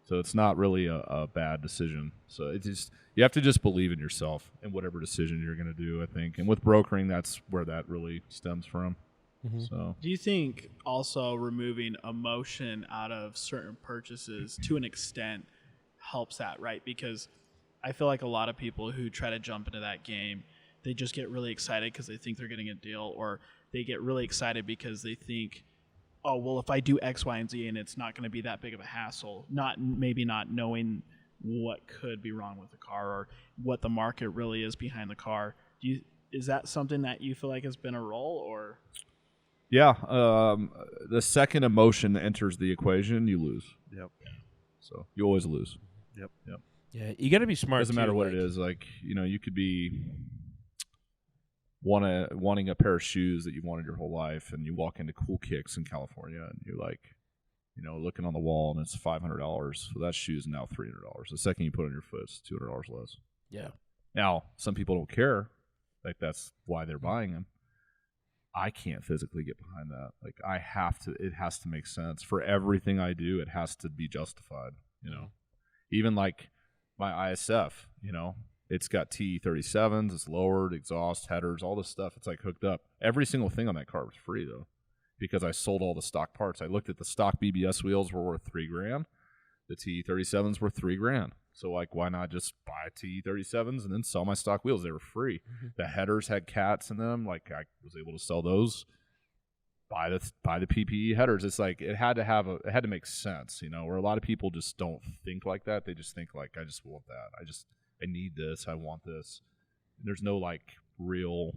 So it's not really a bad decision. So it's just, you have to just believe in yourself and whatever decision you're going to do, I think. And with brokering, that's where that really stems from. Mm-hmm. So, do you think also removing emotion out of certain purchases to an extent helps that, right? Because I feel like a lot of people who try to jump into that game, they just get really excited because they think they're getting a deal, or they get really excited because they think, oh, well, if I do X, Y, and Z, and it's not going to be that big of a hassle, maybe not knowing what could be wrong with the car or what the market really is behind the car. Is that something that you feel like has been a role, or? Yeah. The second emotion enters the equation, you lose. Yep. So you always lose. Yep. Yeah, you got to be smart. Doesn't matter what it is. Like, you know, you could be wanting a pair of shoes that you wanted your whole life, and you walk into Cool Kicks in California, and you're like, you know, looking on the wall, and it's $500. So that shoe is now $300. The second you put it on your foot, it's $200 less. Yeah. Now, some people don't care. Like, that's why they're buying them. I can't physically get behind that. Like, it has to make sense. For everything I do, it has to be justified, you know. Even like my ISF, you know, it's got T37s, it's lowered, exhaust, headers, all this stuff. It's like hooked up. Every single thing on that car was free, though, because I sold all the stock parts. I looked at the stock BBS wheels were worth $3,000. The T37s were $3,000. So, like, why not just buy T37s and then sell my stock wheels? They were free. Mm-hmm. The headers had cats in them. Like, I was able to sell those. Buy the PPE headers. It's like it had to make sense, you know. Where a lot of people just don't think like that. They just think like, I just want that. I need this. I want this. And there's no like real,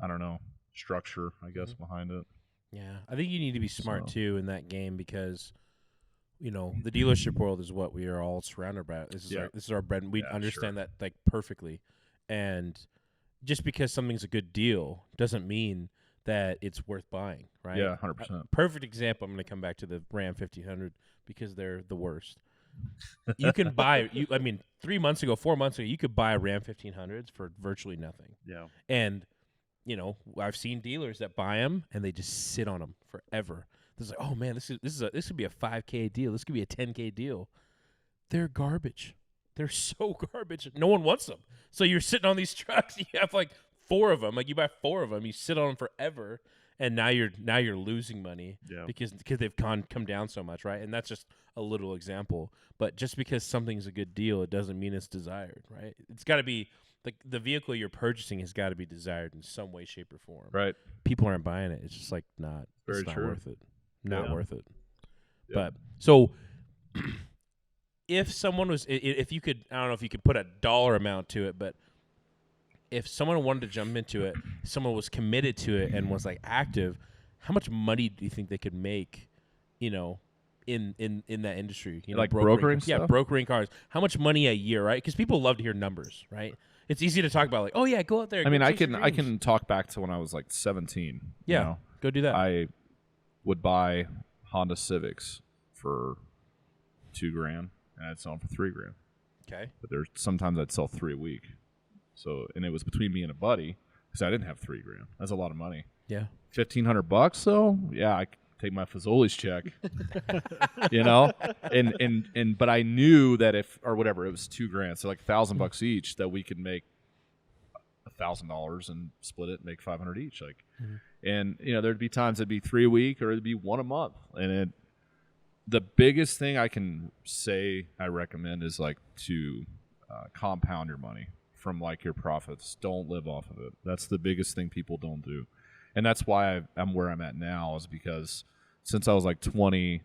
I don't know, structure, I guess, behind it. Yeah, I think you need to be smart too in that game, because, you know, the dealership world is what we are all surrounded by. This is our bread, and we understand that like perfectly. And just because something's a good deal doesn't mean that it's worth buying, right? Yeah, 100%. Perfect example. I'm going to come back to the Ram 1500 because they're the worst. You can buy. 4 months ago, you could buy a Ram 1500s for virtually nothing. Yeah. And, you know, I've seen dealers that buy them and they just sit on them forever. It's like, oh man, this could be a $5K deal. This could be a $10K deal. They're garbage. They're so garbage. No one wants them. So you're sitting on these trucks. You have like 4 of them. Like, you buy 4 of them. You sit on them forever, and now you're losing money because they've come down so much, right? And that's just a little example. But just because something's a good deal, it doesn't mean it's desired, right? It's got to be the vehicle you're purchasing has got to be desired in some way, shape, or form. Right. People aren't buying it. It's just like not. Very it's not true. worth it. Not worth it. Yeah. But so, if someone was, if you could, I don't know if you could put a dollar amount to it, but if someone wanted to jump into it, someone was committed to it and was like active, how much money do you think they could make, you know, in that industry? You know, like brokering stuff? Yeah, brokering cars. How much money a year, right? Because people love to hear numbers, right? It's easy to talk about like, oh yeah, go out there. I mean, I can talk back to when I was like 17. Yeah, you know? go do that. I would buy Honda Civics for $2,000, and I'd sell them for $3,000. Okay. But sometimes I'd sell 3 a week. So, and it was between me and a buddy because I didn't have $3,000. That's a lot of money. Yeah. $1,500 though. Yeah, I could take my Fazoli's check. You know, but I knew that it was $2,000, so like $1,000 each, that we could make $1,000 and split it and make 500 each. Like, and there'd be times it'd be 3 a week or it'd be 1 a month. And the biggest thing I can say I recommend is like to compound your money from like your profits. Don't live off of it. That's the biggest thing people don't do. And that's why I'm where I'm at now, is because since I was like 20,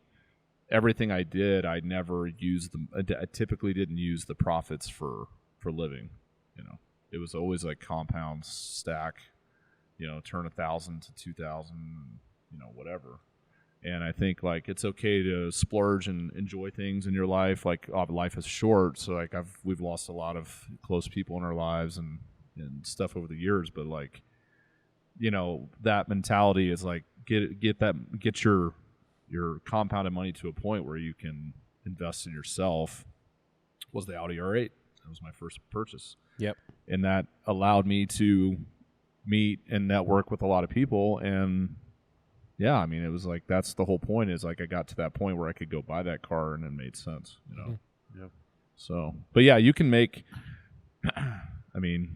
everything I did, I never used them. I typically didn't use the profits for living. It was always like compound stack, turn 1,000 to 2,000, whatever. And I think like it's okay to splurge and enjoy things in your life. Like life is short, so like we've lost a lot of close people in our lives and stuff over the years. But like, that mentality is like get your compounded money to a point where you can invest in yourself. Was the Audi R8? That was my first purchase. Yep. And that allowed me to meet and network with a lot of people. And yeah, I mean, it was like, that's the whole point, is like I got to that point where I could go buy that car and it made sense, Yep. So, but yeah, you can make, I mean,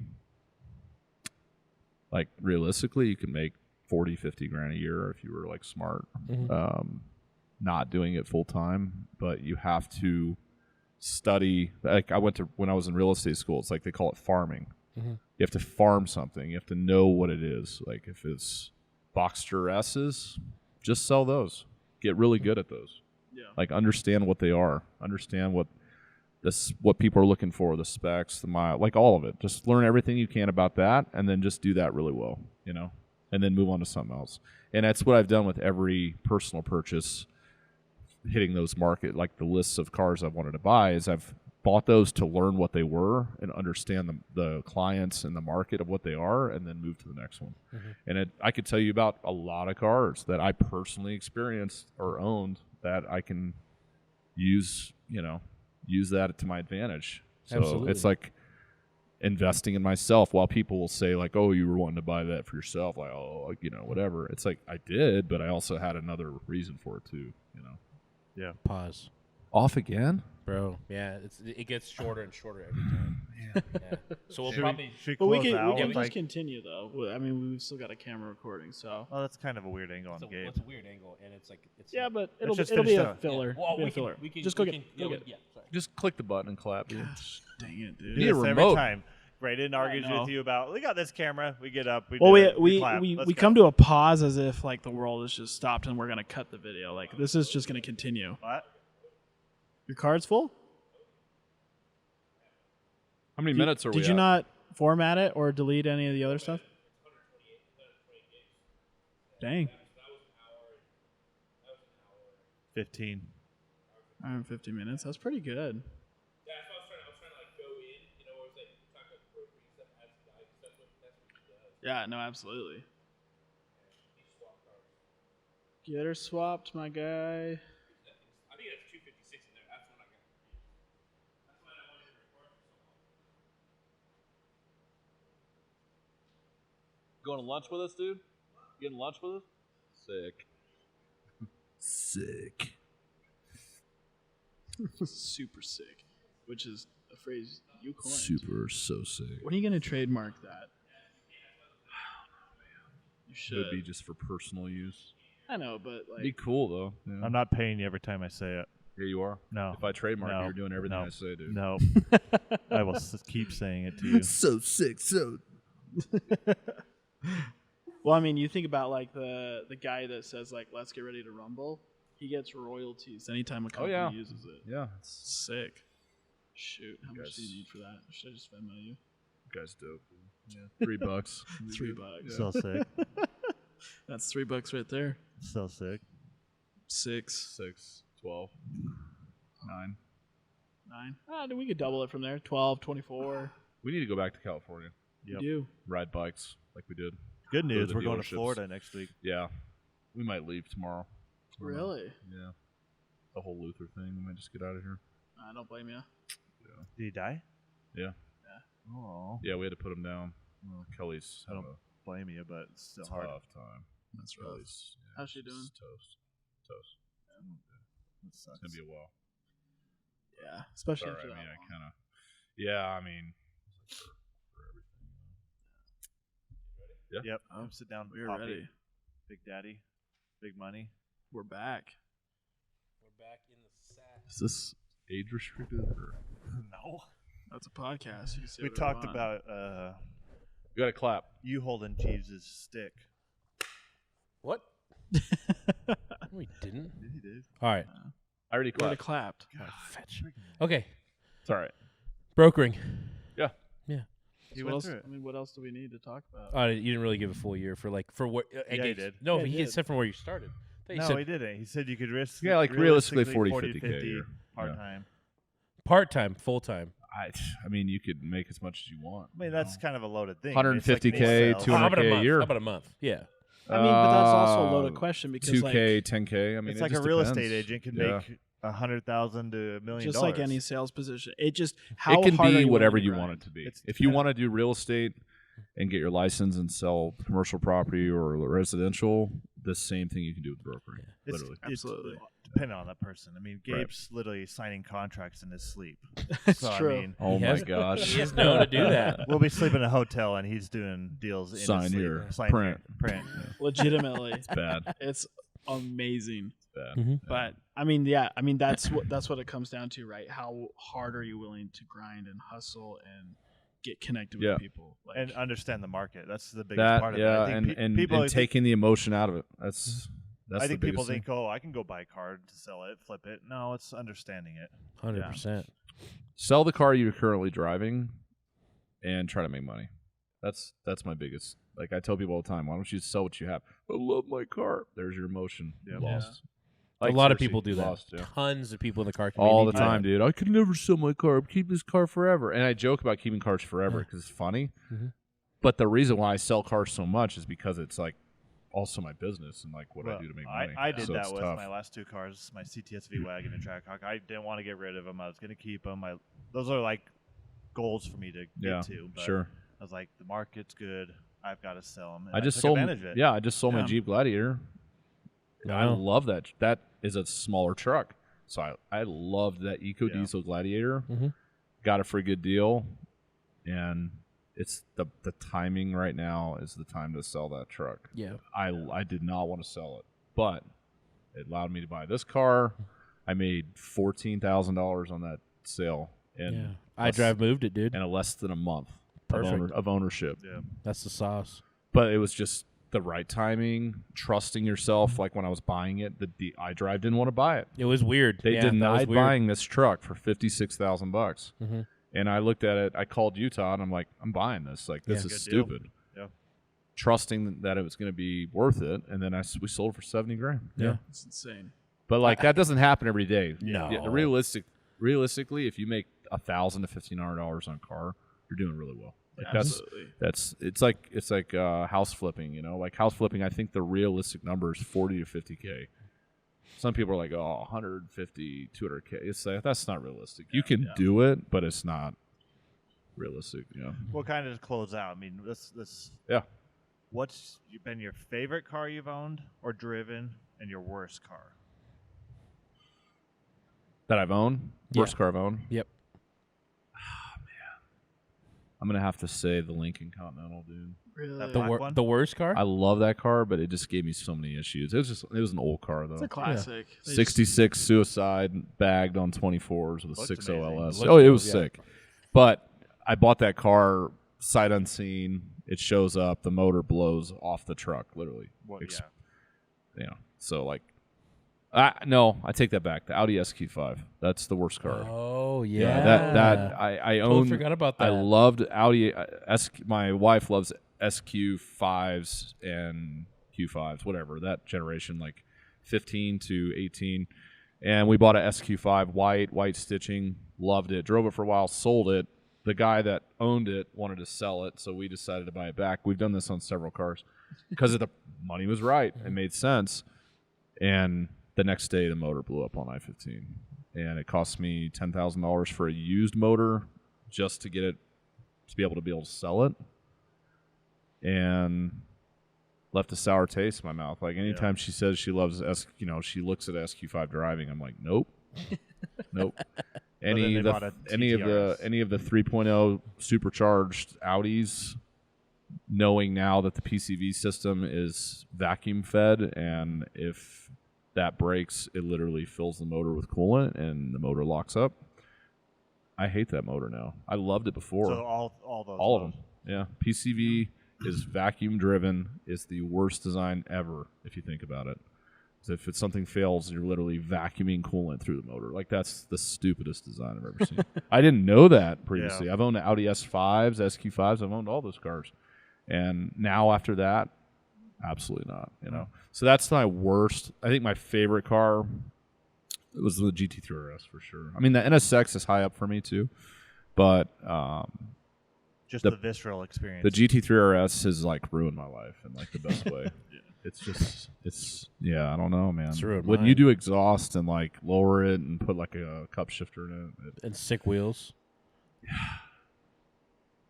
like realistically, you can make 40, 50 grand a year if you were like smart, not doing it full time, but you have to study. Like when I was in real estate school, it's like they call it farming. You have to farm something. You have to know what it is. Like if it's Boxster S's, just sell those. Get really good at those. Yeah. Like understand what they are. Understand what people are looking for, the specs, the mile, like all of it. Just learn everything you can about that, and then just do that really well, and then move on to something else. And that's what I've done with every personal purchase, hitting those market, like the lists of cars I've wanted to buy, is I've bought those to learn what they were and understand the clients and the market of what they are, and then move to the next one. And I could tell you about a lot of cars that I personally experienced or owned that I can use that to my advantage. So Absolutely. It's like investing in myself, while people will say like, oh, you were wanting to buy that for yourself. Like, oh, whatever. It's like I did, but I also had another reason for it too, Yeah. Pause. Off again? Bro, yeah, it gets shorter and shorter every time. Yeah. So we'll Should probably. we But we close can, out we can with, just like, continue though. I mean, we've still got a camera recording, so. oh, that's kind of a weird angle on Gabe. It's a weird angle, and it's like it's. Yeah, but Let's just it'll be finish a up. filler. Well, It'll be a we filler. can Just go we get. can- Go get. yeah. Sorry. Just click the button and clap. Dude. Gosh, dang it, dude. Do Need a this every remote. time. Brayden argues know. with you about, we got this camera. We get up. Well, do it, we clap. Let's go. come to a pause as if like the world has just stopped and we're gonna cut the video. Like this is just gonna continue. What? Your card's full? How many minutes are we Did you at? not format it or delete any of the other stuff? Dang. 15. 150 minutes. That's pretty good. Yeah, no, absolutely. Get her swapped, my guy. Going to lunch with us, dude? You getting lunch with us? Sick. Sick. Super sick, which is a phrase you coined. Super so sick. When are you going to trademark that? You It should. would be just for personal use. I know, but It'd be like, cool though. Yeah. I'm not paying you every time I say it. Here you are. No. If I trademark No. it, you're doing everything No. I say, dude. No. I will keep saying it to you. So sick. So. well, I mean, you think about like the guy that says like, "Let's get ready to rumble." He gets royalties anytime a company yeah. uses it. Yeah. Sick. Shoot, how much Guys. do you need for that? Should I just Venmo you? Guy's dope. Dude. Yeah. $3. $3. So sick. That's $3 right there. So sick. 6, 6, 12, 9. 9. Ah, then we could double it from there. 12, 24. We need to go back to California. Yep. You do. Ride bikes like we did. Good news. the We're going to dealerships. Florida next week. Yeah. We might leave tomorrow. Really? Yeah. The whole Luther thing. We might just get out of here. I don't blame you. Did he die? Yeah. Oh. Yeah, we had to put him down. Well, Kelly's I having don't a blame you, but it's still hard. tough time. That's rough. Kelly's, How's she she's doing? Toast. That It's sucks. gonna be a while. Yeah, especially Sorry, after I mean, that I long. kind of. Yeah, I mean, for everything. Yep. Oh, Come sit down. We're Poppy. ready. Big Daddy. Big money. We're back. We're back in the sack. Is this age restricted? Or? No. That's a podcast. You can say We whatever you talked want. about You got to clap. you holding Jeeves' stick. What? We didn't. He did. All right. I already We already clapped. clapped. Fetch. Okay. It's all right. Brokering. Yeah. Yeah. He So went what else? through it. I mean, what else do we need to talk about? You didn't really give a full year for what? Yeah, he did. No, Yeah, he he did. said from where you started. I thought you No, said he didn't. He said you could risk. Yeah, like realistically 40, 40, 50K 50 year. part Yeah. time. part-time, full-time. I mean, you could make as much as you want. I mean, that's kind of a loaded thing. 150K, It's like 200K How about a a month? year. How about a month? Yeah. I mean, but that's also a loaded question because 2K, like 10K. I mean, it's it like a just real depends. estate agent can Yeah. make $100,000 to $1 million. just like any sales position, it just how It can hard are be you whatever willing to you grind? want it to be. It's If you depends. want to do real estate and get your license and sell commercial property or residential, the same thing you can do with brokering. It's, Literally. Absolutely. It's dependent on that person. I mean, Right. Gabe's literally signing contracts in his sleep. It's So, true. I mean, Oh He my has- gosh. He is known to do that. we'll be sleeping in a hotel and he's doing deals in Sign his sleep. here. Sign Print. here. Print. Legitimately, It's bad. it's amazing. It's bad. Mhm. But I mean, yeah, I mean that's what it comes down to, right? How hard are you willing to grind and hustle and get connected Yeah. with people? Like, And understand the market. That's the biggest That, part of yeah, it. I think and people and taking the emotion out of it. That's I think the people biggest thing. think, oh, I can go buy a car to sell it, flip it. No, it's understanding it. 100%. Sell the car you're currently driving and try to make money. That's my biggest. Like I tell people all the time, why don't you sell what you have? I love my car. There's your emotion. Yeah. Lost. A Like, lot of seriously, people do that. lost, yeah. Tons of people in the car community All the do time, that. dude. I could never sell my car. I'm keeping this car forever. And I joke about keeping cars forever because it's funny. Mhm. But the reason why I sell cars so much is because it's like also my business and like what I Well, do to make money. I did So that it's with tough. my last two cars, my CTSV wagon and Trackhawk. I didn't want to get rid of them. I was going to keep them. Those are like goals for me to get Yeah, to. But sure. I was like, the market's good. I've got to sell them. And I just took sold. advantage of it. Yeah, I just sold my Yeah. Jeep Gladiator. I Wow. love that. That is a smaller truck, so I loved that Eco Yeah. Diesel Gladiator. Mhm. Got it for a good deal, and it's the timing right now is the time to sell that truck. Yeah. I did not want to sell it, but it allowed me to buy this car. I made $14,000 on that sale, and Yeah. iDrive moved it, dude. in a less than a month Perfect. of ownership. Yeah. That's the sauce. But it was just the right timing, trusting yourself. Like when I was buying it, the iDrive didn't want to buy it. It was weird. They Yeah, that was denied weird. buying this truck for $56,000. Mhm. And I looked at it. I called Utah, and I'm like, I'm buying this. Like this Yeah. is Good deal. stupid. Yeah. Trusting that it was going to be worth it, and then we sold it for $70,000. Yeah. it's insane. But like that doesn't happen every day. No. Yeah, realistically, if you make $1,000 to $1,500 on a car, you're doing really well. Like Absolutely. it's like house flipping. You know, like house flipping. I think the realistic number is 40 to 50K. Some people are like, oh, 150, 200K. It's like that's not realistic. You can do it, but it's not realistic. You know. What kind of close out? I mean, this. Yeah. What's been your favorite car you've owned or driven, and your worst car? That I've owned. Yeah. Worst car I've owned. Yep. I'm gonna have to say the Lincoln Continental, dude. Really, That The, black one? the worst car? I love that car, but it just gave me so many issues. It was an old car though. it's a classic. They just- 66 Suicide bagged on 24s with a Looks 6.0 amazing. LS. Looks Oh, it cool, was yeah. sick. But I bought that car sight unseen. It shows up, the motor blows off the truck, literally. What, Ex- yeah. You know, so like, no, I take that back. The Audi SQ5. That's the worst car. Oh, yeah. That I Totally own. forgot about that. I loved Audi. My wife loves SQ5s and Q5s, whatever that generation, like 15 to 18. And we bought a SQ5 white stitching. Loved it. Drove it for a while. Sold it. The guy that owned it wanted to sell it, so we decided to buy it back. We've done this on several cars because the money was right. It made sense. And the next day, the motor blew up on I-15, and it cost me $10,000 for a used motor just to get it to be able to sell it, and left a sour taste in my mouth. Like anytime she says she loves she looks at SQ5 driving, I'm like, nope, nope. Any they of the bought a any of the TTRS. any of the 3.0 supercharged Audis, knowing now that the PCV system is vacuum fed, and if that breaks, it literally fills the motor with coolant and the motor locks up. I hate that motor now. I loved it before. So all those. All of them. Yeah. PCV is vacuum driven. It's the worst design ever if you think about it. So if something fails, you're literally vacuuming coolant through the motor. Like, that's the stupidest design I've ever seen. I didn't know that previously. Yeah. I've owned Audi S5s, SQ5s. I've owned all those cars. And now after that, absolutely not, you know. So that's my worst. I think my favorite car was the GT3RS for sure. I mean, the NSX is high up for me too, but Just the visceral experience. the GT3RS has like ruined my life in like the best way. It's just, I don't know, man. It's ruined When mine. you do exhaust and like lower it and put like a cup shifter in it, And sick wheels.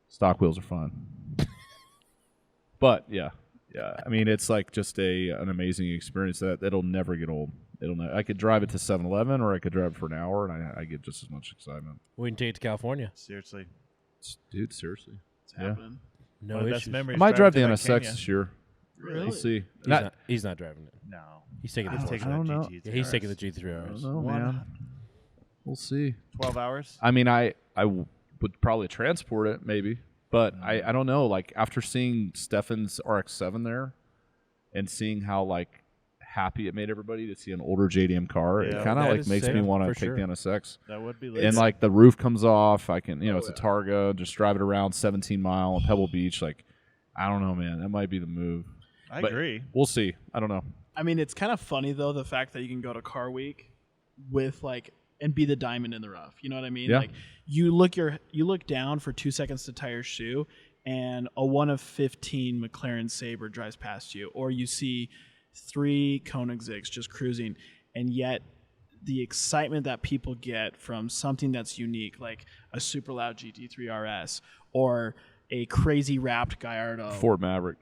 stock wheels are fun. But yeah. I mean, it's like just an amazing experience that'll never get old. I could drive it to 7-Eleven or I could drive it for an hour, and I get just as much excitement. We can take it to California. Seriously. Dude, seriously. It's happening. No One of the best issues. memories I might drive the driving NSX to Kenya. this year. Really? We'll see. He's not driving it. No. He's taking the He's Porsche. taking I don't the know. GT3RS. Yeah, he's taking the I GT3RS. don't know, man. We'll see. 12 hours? I mean, I would probably transport it, maybe. But I don't know. Like, after seeing Stefan's RX-7 there and seeing how, like, happy it made everybody to see an older JDM car, Yeah. it kind of, That like, is makes sick, me want for to take sure. the NSX. That would be lit. And, like, the roof comes off. I can, it's a Targa. Just drive it around 17 Mile, Pebble Beach. Like, I don't know, man. That might be the move. I but agree. We'll see. I don't know. I mean, it's kind of funny though, the fact that you can go to Car Week with like and be the diamond in the rough. You know what I mean? Yeah. Like you look down for 2 seconds to tie your shoe, and a 1 of 15 McLaren Sabre drives past you, or you see 3 Koenigseggs just cruising, and yet the excitement that people get from something that's unique, like a super loud GT3RS or a crazy wrapped Gallardo, Ford Maverick.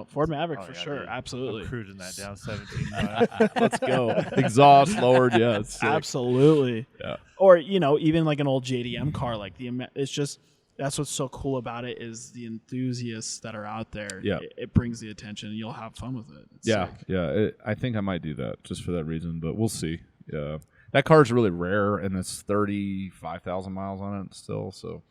Ford Maverick Oh, for yeah, sure, dude. absolutely. I'm cruising that down 17 miles. Let's go. Exhaust lowered. Yeah, it's sick. Absolutely. Yeah. Or even like an old JDM car, like it's just that's what's so cool about it is the enthusiasts that are out there. Yeah. It brings the attention, and you'll have fun with it. It's Yeah, sick. yeah. I think I might do that just for that reason, but we'll see. Yeah, that car is really rare, and it's 35,000 miles on it still. So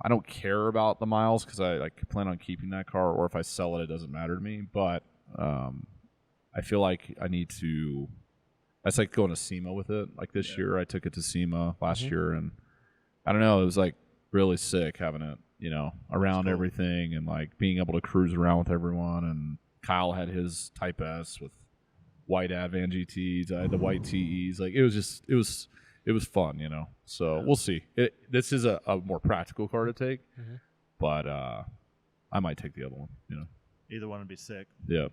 I don't care about the miles because I plan on keeping that car, or if I sell it, it doesn't matter to me. But I feel like I need to. That's like going to SEMA with it. Like this year, I took it to SEMA last year, and I don't know. It was like really sick having it, around everything, and like being able to cruise around with everyone. And Kyle had his Type S with white Advan GTs. I had the white TEs. Like it was fun, So we'll see. This is a more practical car to take, but I might take the other one. Either one would be sick. Yeah.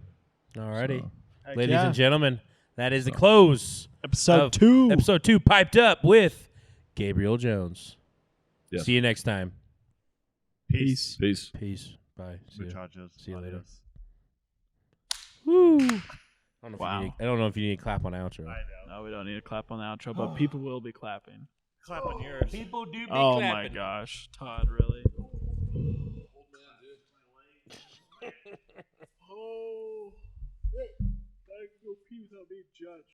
Alrighty. So, Heck Ladies yeah. and gentlemen, that is the close Episode of 2. Episode 2 Piped Up with Gabriel Jones. Yes. See you next time. Peace. Peace. Peace. Bye. See ya. Muchachos. See you later. Adios. Woo. I don't know Wow. I don't know if you need to clap on outro. I know. No, we don't need to clap on the outro, but people will be clapping. Clap on yours. People do be Oh clapping. my gosh, Todd, really? Oh, I can go pee without being judged.